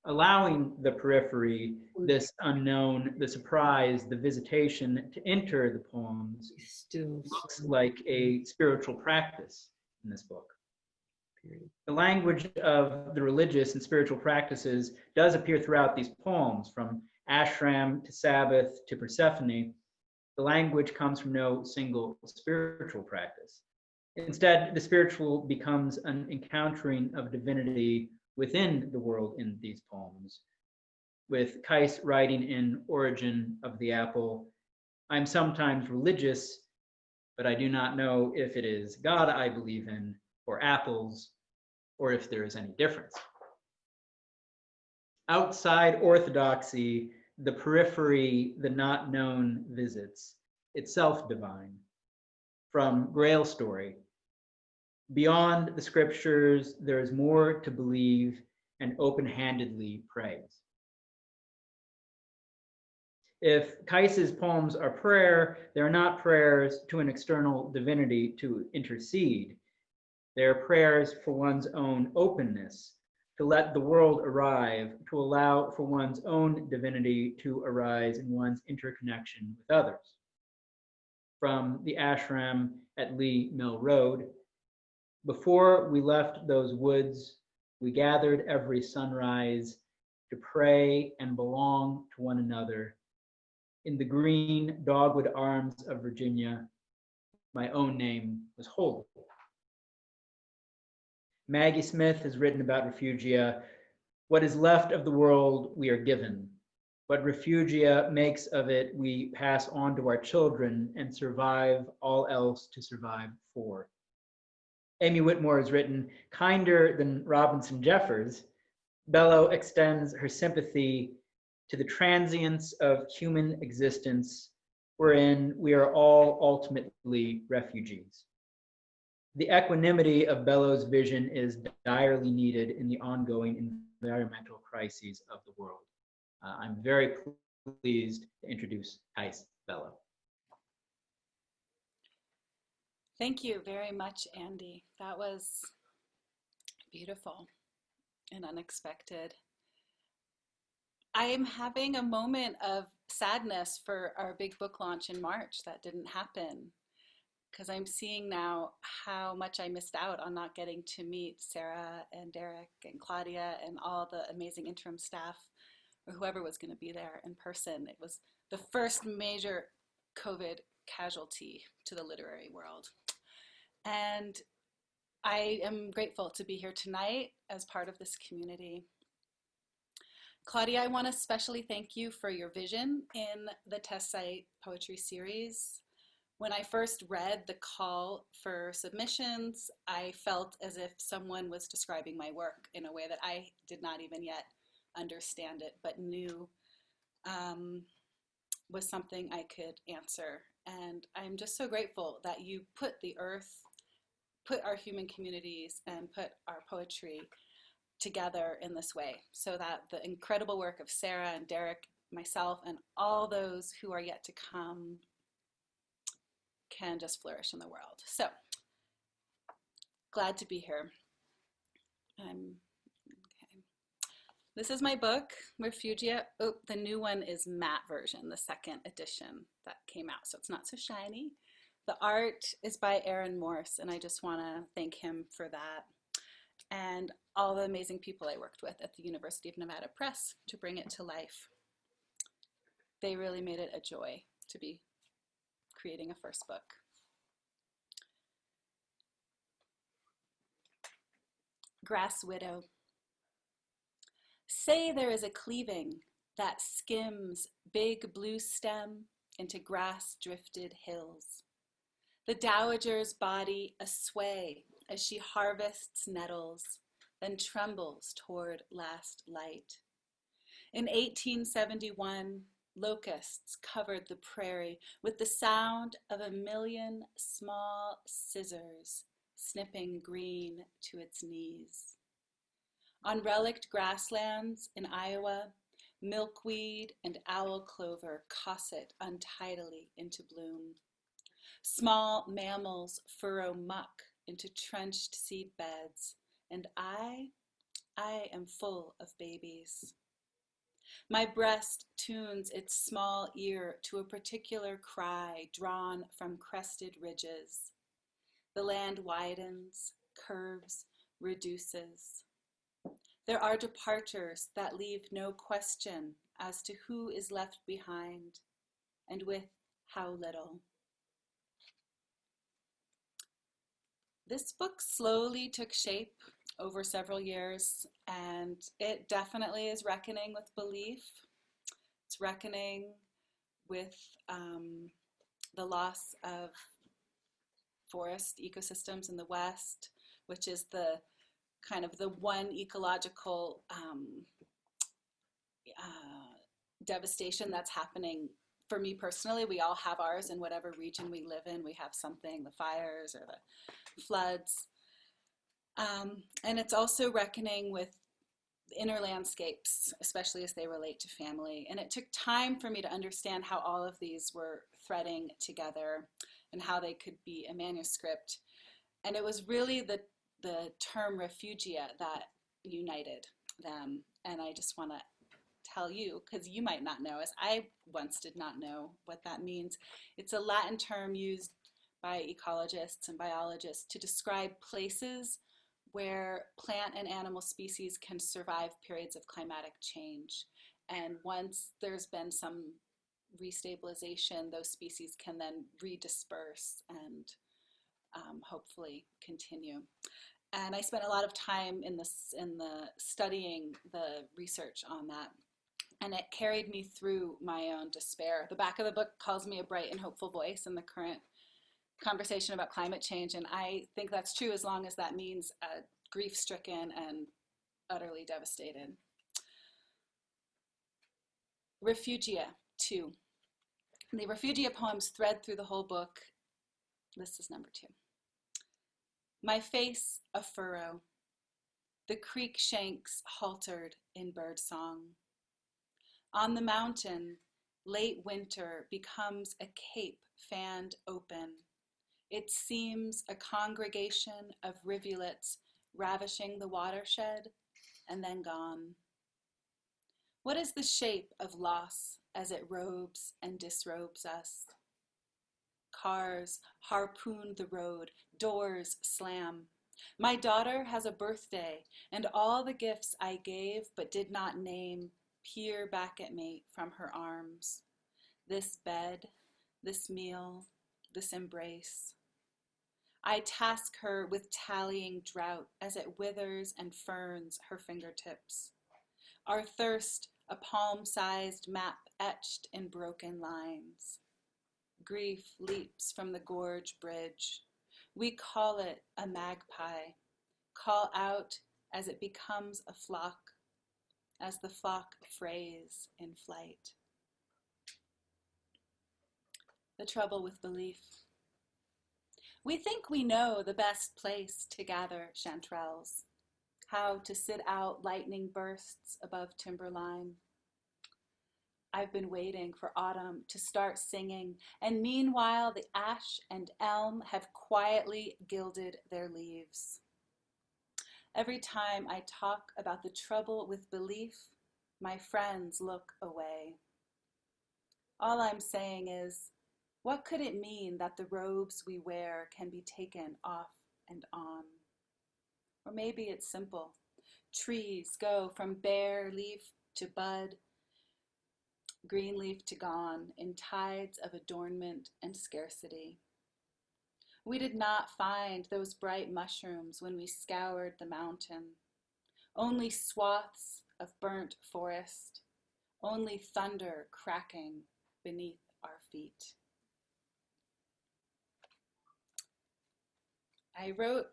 Allowing the periphery, this unknown, the surprise, the visitation to enter the poems Still looks like a spiritual practice in this book. The language of the religious and spiritual practices does appear throughout these poems, from ashram to Sabbath to Persephone. The language comes from no single spiritual practice. Instead, the spiritual becomes an encountering of divinity within the world in these poems. With Kyce writing in Origin of the Apple, I'm sometimes religious, but I do not know if it is God I believe in, or apples, or if there is any difference. Outside orthodoxy, the periphery, the not known visits, itself divine. From Grail Story, beyond the scriptures, there is more to believe and open-handedly praise. If Kyce's poems are prayer, they are not prayers to an external divinity to intercede. They are prayers for one's own openness, to let the world arrive, to allow for one's own divinity to arise in one's interconnection with others. From the ashram at Lee Mill Road, before we left those woods, we gathered every sunrise to pray and belong to one another. In the green dogwood arms of Virginia, my own name was holy. Maggie Smith has written about Refugia. What is left of the world we are given. What Refugia makes of it, we pass on to our children and survive all else to survive for. Amy Whitmore has written, kinder than Robinson Jeffers, Bello extends her sympathy to the transience of human existence, wherein we are all ultimately refugees. The equanimity of Bello's vision is direly needed in the ongoing environmental crises of the world. I'm very pleased to introduce Kyce Bello. Thank you very much, Andy. That was beautiful and unexpected. I am having a moment of sadness for our big book launch in March that didn't happen, because I'm seeing now how much I missed out on not getting to meet Sarah and Derek and Claudia and all the amazing interim staff, or whoever was going to be there in person. It was the first major COVID casualty to the literary world. And I am grateful to be here tonight as part of this community. Claudia, I want to especially thank you for your vision in the Test Site Poetry Series. When I first read the call for submissions, I felt as if someone was describing my work in a way that I did not even yet understand it, but knew was something I could answer. And I'm just so grateful that you put the earth, put our human communities, and put our poetry together in this way, so that the incredible work of Sarah and Derek, myself, and all those who are yet to come can just flourish in the world. So glad to be here. Okay. This is my book, Refugia. Oh, the new one is matte version, the second edition that came out, so it's not so shiny. The art is by Aaron Morse, and I just want to thank him for that, and all the amazing people I worked with at the University of Nevada Press to bring it to life. They really made it a joy to be creating a first book. Grass Widow. Say there is a cleaving that skims big blue stem into grass drifted hills. The dowager's body a sway as she harvests nettles, then trembles toward last light. In 1871, locusts covered the prairie with the sound of a million small scissors snipping green to its knees. On relict grasslands in Iowa, milkweed and owl clover cosset untidily into bloom. Small mammals furrow muck into trenched seed beds, and I am full of babies. My breast tunes its small ear to a particular cry drawn from crested ridges. The land widens, curves, reduces. There are departures that leave no question as to who is left behind and with how little. This book slowly took shape over several years, and it definitely is reckoning with belief. It's reckoning with the loss of forest ecosystems in the West, which is the kind of the one ecological devastation that's happening for me personally. We all have ours in whatever region we live in. We have something, the fires or the floods. And it's also reckoning with inner landscapes, especially as they relate to family. And it took time for me to understand how all of these were threading together and how they could be a manuscript. And it was really the term refugia that united them. And I just want to tell you, because you might not know, as I once did not know what that means. It's a Latin term used by ecologists and biologists to describe places where plant and animal species can survive periods of climatic change. And once there's been some restabilization, those species can then redisperse and hopefully continue. And I spent a lot of time in the studying the research on that. And it carried me through my own despair. The back of the book calls me a bright and hopeful voice in the current conversation about climate change. And I think that's true as long as that means grief-stricken and utterly devastated. Refugia 2. The Refugia poems thread through the whole book. This is number 2. My face a furrow. The creek shanks haltered in birdsong. On the mountain, late winter becomes a cape fanned open. It seems a congregation of rivulets ravishing the watershed and then gone. What is the shape of loss as it robes and disrobes us? Cars harpoon the road, doors slam. My daughter has a birthday, and all the gifts I gave but did not name peer back at me from her arms. This bed, this meal, this embrace. I task her with tallying drought as it withers and ferns her fingertips. Our thirst a palm-sized map etched in broken lines. Grief leaps from the gorge bridge. We call it a magpie, call out as it becomes a flock. as the flock frays in flight. The trouble with belief. We think we know the best place to gather chanterelles, how to sit out lightning bursts above timberline. I've been waiting for autumn to start singing, and meanwhile the ash and elm have quietly gilded their leaves. Every time I talk about the trouble with belief, my friends look away. All I'm saying is, what could it mean that the robes we wear can be taken off and on? Or maybe it's simple. Trees go from bare leaf to bud, green leaf to gone, in tides of adornment and scarcity. We did not find those bright mushrooms when we scoured the mountain. Only swaths of burnt forest, only thunder cracking beneath our feet. I wrote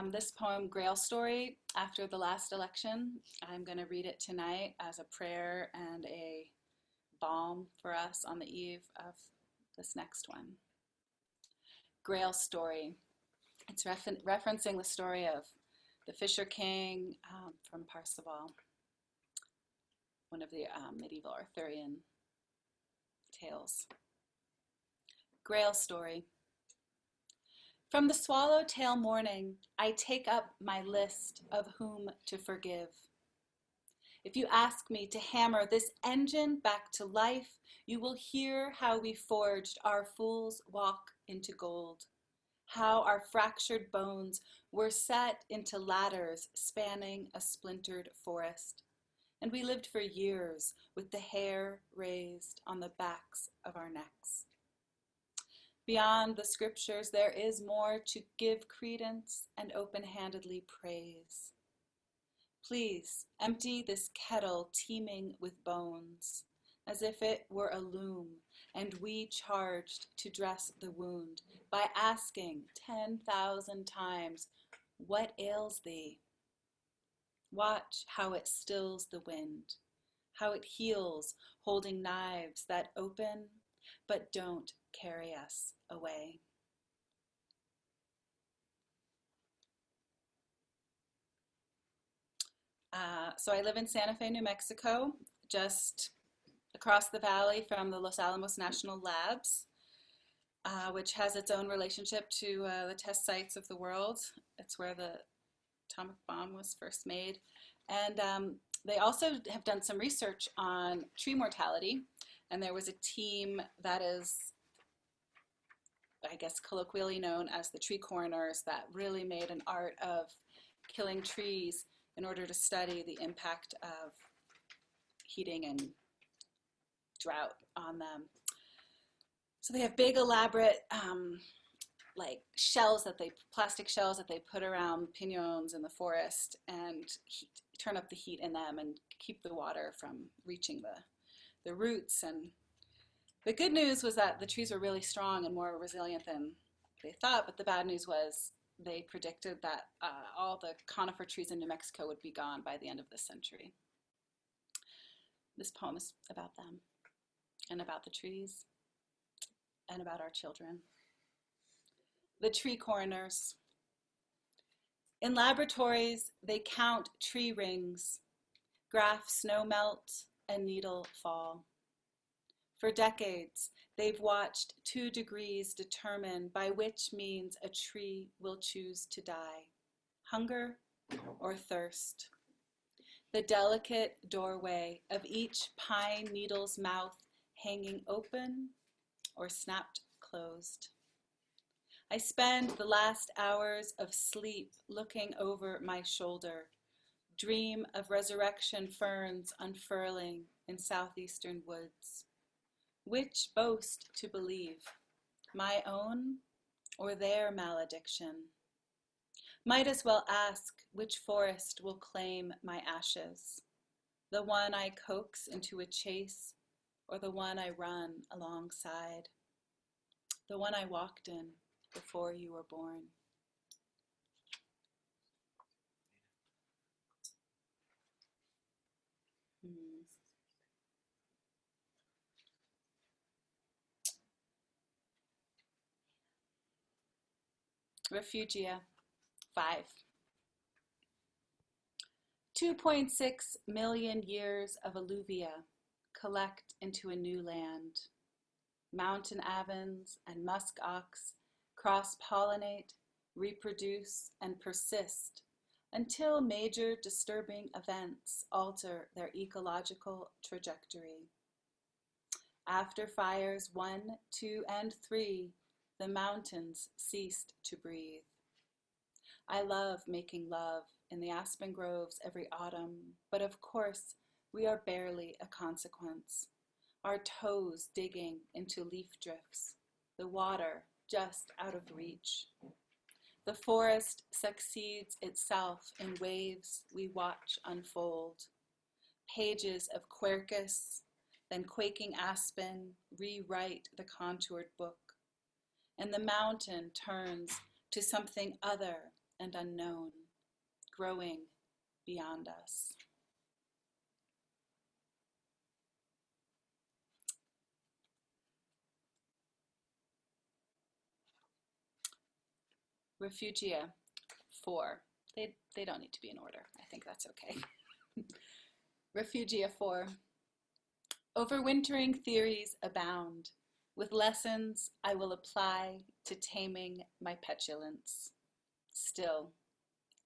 this poem, Grail Story, after the last election. I'm going to read it tonight as a prayer and a balm for us on the eve of this next one. Grail Story. It's referencing the story of the Fisher King from Parsifal, one of the medieval Arthurian tales. Grail Story. From the swallowtail morning, I take up my list of whom to forgive. If you ask me to hammer this engine back to life, you will hear how we forged our fool's walk into gold, how our fractured bones were set into ladders spanning a splintered forest, and we lived for years with the hair raised on the backs of our necks. Beyond the scriptures, there is more to give credence and open-handedly praise. Please empty this kettle teeming with bones, as if it were a loom, and we charged to dress the wound by asking 10,000 times, what ails thee? Watch how it stills the wind, how it heals, holding knives that open but don't carry us away. So I live in Santa Fe, New Mexico, just across the valley from the Los Alamos National Labs, which has its own relationship to the test sites of the world. It's where the atomic bomb was first made. And they also have done some research on tree mortality. And there was a team that is, I guess, colloquially known as the tree coroners that really made an art of killing trees in order to study the impact of heating and drought on them. So they have big, elaborate, like plastic shells that they put around piñons in the forest and turn up the heat in them and keep the water from reaching the roots. And the good news was that the trees were really strong and more resilient than they thought, but the bad news was they predicted that all the conifer trees in New Mexico would be gone by the end of this century. This poem is about them and about the trees and about our children. The tree coroners. In laboratories, they count tree rings, graph snow melt and needle fall. For decades, they've watched 2 degrees determine by which means a tree will choose to die, hunger or thirst. The delicate doorway of each pine needle's mouth hanging open or snapped closed. I spend the last hours of sleep looking over my shoulder, dream of resurrection ferns unfurling in southeastern woods. Which boast to believe, my own or their malediction? Might as well ask which forest will claim my ashes, the one I coax into a chase or the one I run alongside, the one I walked in before you were born. Refugia 5. 2.6 million years of alluvia collect into a new land. Mountain avens and musk ox cross-pollinate, reproduce, and persist until major disturbing events alter their ecological trajectory. After fires 1, 2, and 3, the mountains ceased to breathe. I love making love in the aspen groves every autumn, but of course we are barely a consequence. Our toes digging into leaf drifts, the water just out of reach. The forest succeeds itself in waves we watch unfold. Pages of quercus, then quaking aspen rewrite the contoured book, and the mountain turns to something other and unknown, growing beyond us. Refugia 4. They don't need to be in order. I think that's okay. Refugia 4. Overwintering theories abound, with lessons I will apply to taming my petulance. Still,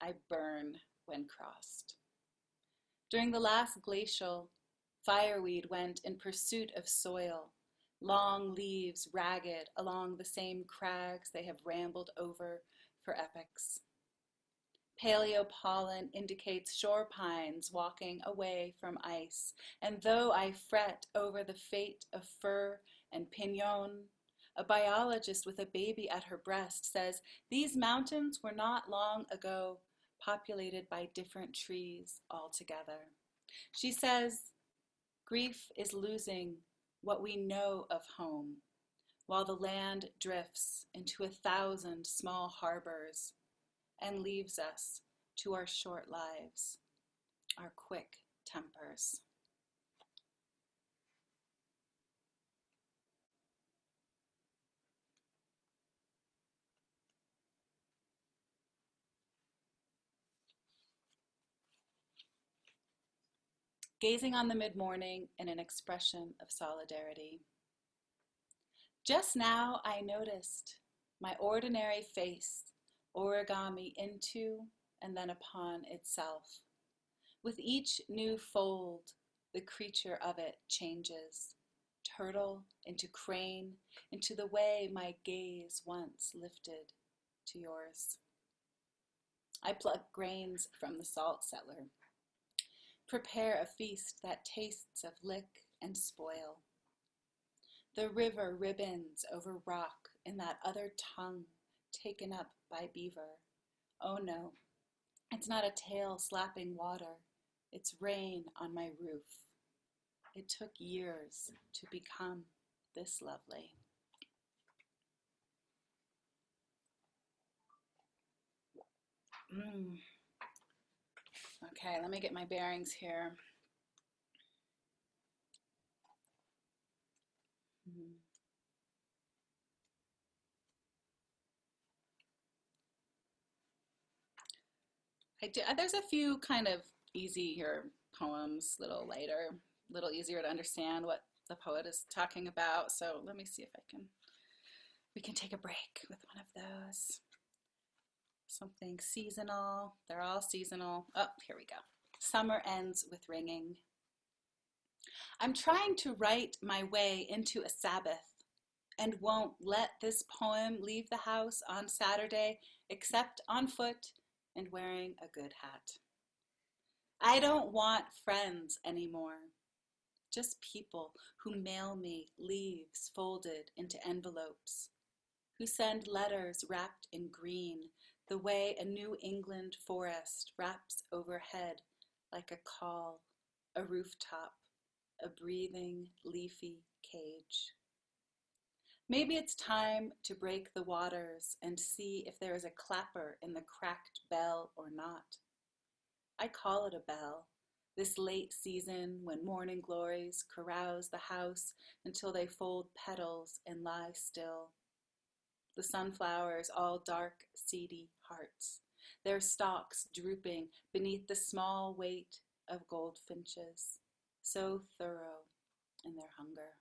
I burn when crossed. During the last glacial, fireweed went in pursuit of soil, long leaves ragged along the same crags they have rambled over for epochs. Paleopollen indicates shore pines walking away from ice, and though I fret over the fate of fir and pinon, a biologist with a baby at her breast says these mountains were not long ago populated by different trees altogether. She says, grief is losing what we know of home, while the land drifts into 1,000 small harbors and leaves us to our short lives, our quick tempers. Gazing on the mid-morning in an expression of solidarity. Just now I noticed my ordinary face origami into and then upon itself. With each new fold, the creature of it changes. Turtle into crane, into the way my gaze once lifted to yours. I pluck grains from the salt cellar. Prepare a feast that tastes of lick and spoil. The river ribbons over rock in that other tongue taken up by beaver. Oh no, it's not a tail slapping water, it's rain on my roof. It took years to become this lovely. Okay, let me get my bearings here. There's a few kind of easier poems, little lighter, little easier to understand what the poet is talking about. So let me see if we can take a break with one of those. Something seasonal. They're all seasonal. Oh, here we go. Summer ends with ringing. I'm trying to write my way into a Sabbath and won't let this poem leave the house on Saturday except on foot and wearing a good hat. I don't want friends anymore, just people who mail me leaves folded into envelopes, who send letters wrapped in green the way a New England forest wraps overhead like a call, a rooftop, a breathing, leafy cage. Maybe it's time to break the waters and see if there is a clapper in the cracked bell or not. I call it a bell, this late season when morning glories carouse the house until they fold petals and lie still. the sunflowers all dark, seedy hearts, their stalks drooping beneath the small weight of goldfinches, so thorough in their hunger.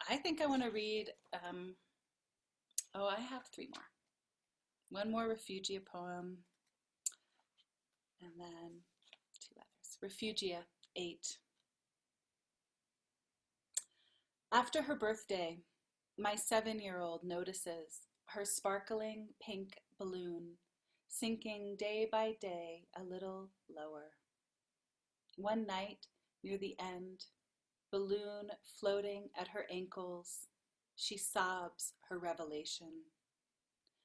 I think I want to read, I have three more. One more Refugia poem, and then two others. Refugia 8. After her birthday, my 7-year-old notices her sparkling pink balloon sinking day by day a little lower. One night, near the end, balloon floating at her ankles, she sobs her revelation.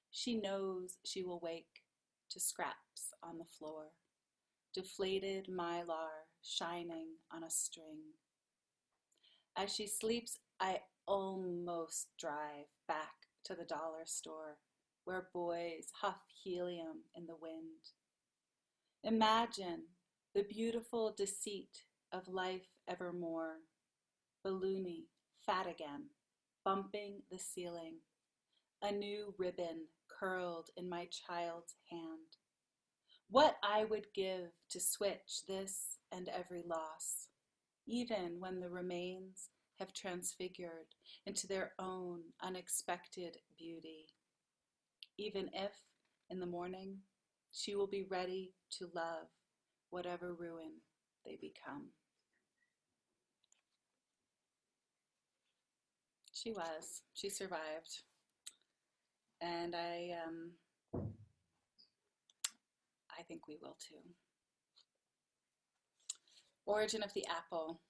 She knows she will wake to scraps on the floor, deflated mylar shining on a string. As she sleeps, I almost drive back to the dollar store where boys huff helium in the wind. Imagine the beautiful deceit of life evermore, balloony, fat again, bumping the ceiling, a new ribbon curled in my child's hand. What I would give to switch this and every loss, even when the remains have transfigured into their own unexpected beauty. Even if, in the morning, she will be ready to love whatever ruin they become. She was. She survived. And I think we will too. Origin of the Apple.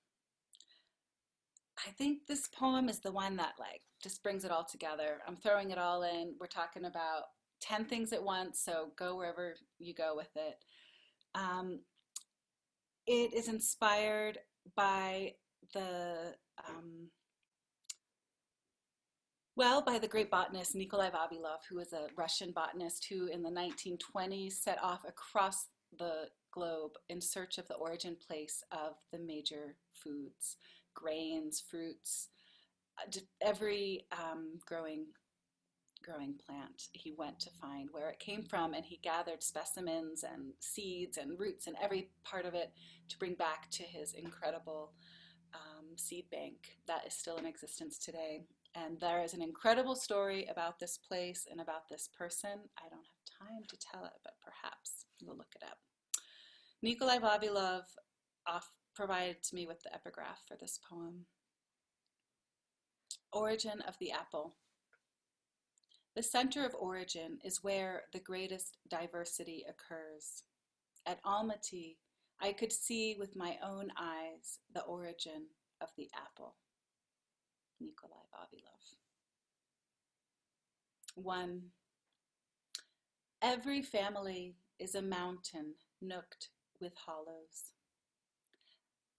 I think this poem is the one that just brings it all together. I'm throwing it all in. We're talking about 10 things at once, so go wherever you go with it. It is inspired by by the great botanist Nikolai Vavilov, who was a Russian botanist who in the 1920s set off across the globe in search of the origin place of the major foods, grains, fruits, every growing plant. He went to find where it came from, and he gathered specimens and seeds and roots and every part of it to bring back to his incredible seed bank that is still in existence today. And there is an incredible story about this place and about this person. I don't have time to tell it, but perhaps you'll look it up. Nikolai Vavilov provided to me with the epigraph for this poem. Origin of the Apple. The center of origin is where the greatest diversity occurs. At Almaty, I could see with my own eyes the origin of the apple. Nikolai Vavilov. 1. Every family is a mountain nooked with hollows.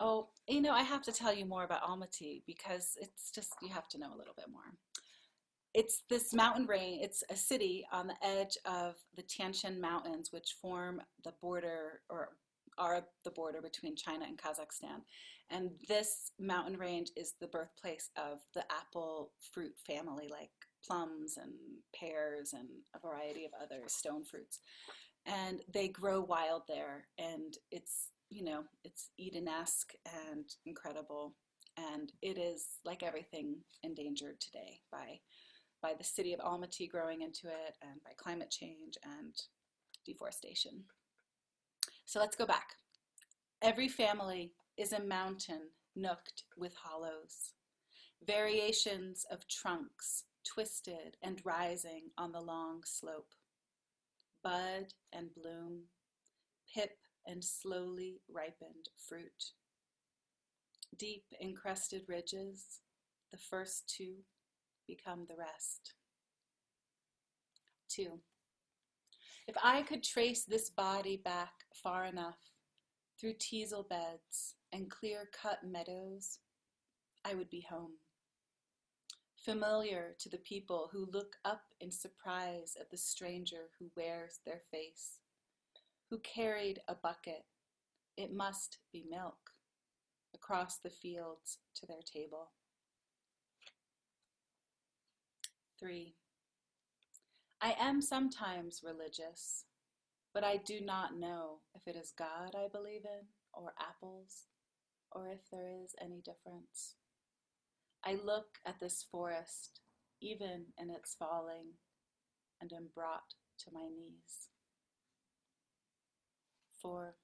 Oh, I have to tell you more about Almaty because it's just, you have to know a little bit more. It's this mountain range, it's a city on the edge of the Tian Shan Mountains, which form the border, or are the border between China and Kazakhstan. And this mountain range is the birthplace of the apple fruit family, like plums and pears and a variety of other stone fruits. And they grow wild there, and it's Eden-esque and incredible. And it is, like everything, endangered today by the city of Almaty growing into it, and by climate change and deforestation. So let's go back. Every family is a mountain nooked with hollows, variations of trunks twisted and rising on the long slope, bud and bloom, pip and slowly ripened fruit. Deep encrusted ridges, the first two become the rest. 2. If I could trace this body back far enough through teasel beds and clear-cut meadows, I would be home. Familiar to the people who look up in surprise at the stranger who wears their face, who carried a bucket, it must be milk, across the fields to their table. 3. I am sometimes religious, but I do not know if it is God I believe in, or apples, or if there is any difference. I look at this forest, even in its falling, and am brought to my knees. 4.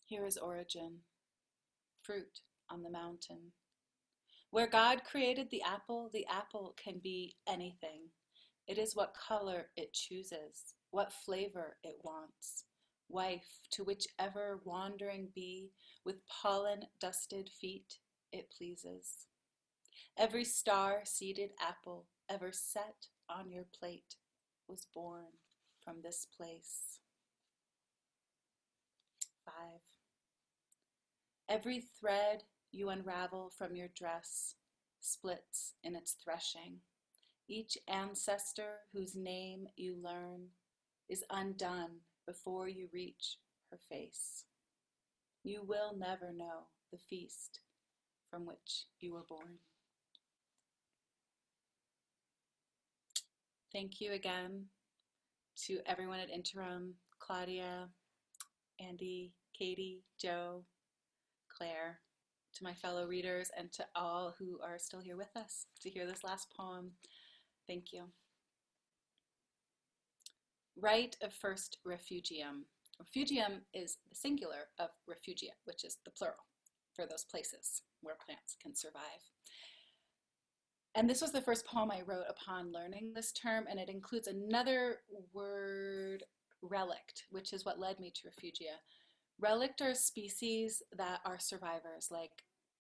Here is origin, fruit on the mountain. Where God created the apple can be anything. It is what color it chooses, what flavor it wants. Wife to whichever wandering bee with pollen-dusted feet it pleases. Every star-seeded apple ever set on your plate was born from this place. 5. Every thread you unravel from your dress splits in its threshing. Each ancestor whose name you learn is undone before you reach her face. You will never know the feast from which you were born. Thank you again to everyone at Interim, Claudia, Andy, Katie, Joe, Claire, to my fellow readers, and to all who are still here with us to hear this last poem. Thank you. Rite of first refugium. Refugium is the singular of refugia, which is the plural for those places where plants can survive. And this was the first poem I wrote upon learning this term, and it includes another word, relict, which is what led me to refugia. Relict are species that are survivors, like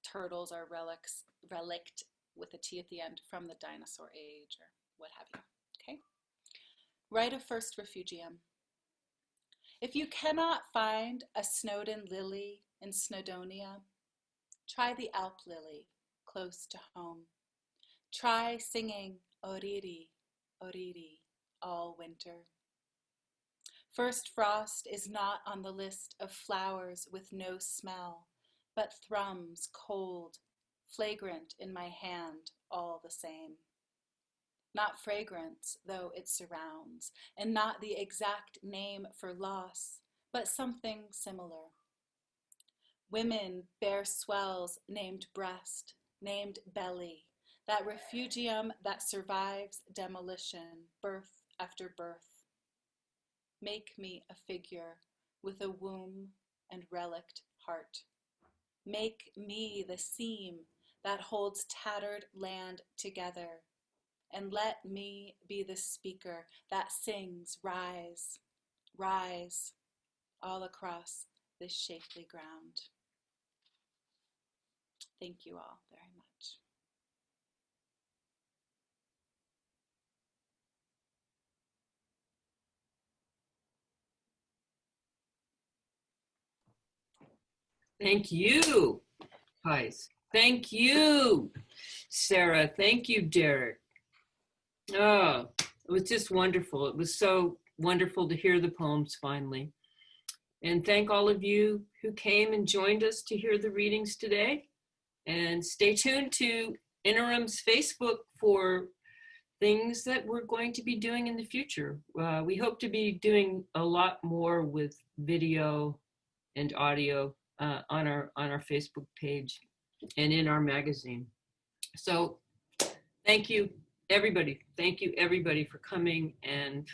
turtles are relict with a T at the end from the dinosaur age or what have you, okay? Rite of first refugium. If you cannot find a Snowdon lily in Snowdonia, try the Alp lily close to home. Try singing oriri, oriri all winter. First frost is not on the list of flowers with no smell, but thrums cold, flagrant in my hand all the same. Not fragrance, though it surrounds, and not the exact name for loss, but something similar. Women bear swells named breast, named belly, that refugium that survives demolition, birth after birth. Make me a figure with a womb and relict heart. Make me the seam that holds tattered land together, and let me be the speaker that sings, rise, rise, all across this shapely ground. Thank you all very much. Thank you, Kyce. Thank you, Sarah. Thank you, Derek. Oh, it was just wonderful. It was so wonderful to hear the poems finally. And thank all of you who came and joined us to hear the readings today. And stay tuned to Interim's Facebook for things that we're going to be doing in the future. We hope to be doing a lot more with video and audio on our Facebook page and in our magazine. So thank you, everybody. Thank you, everybody, for coming, and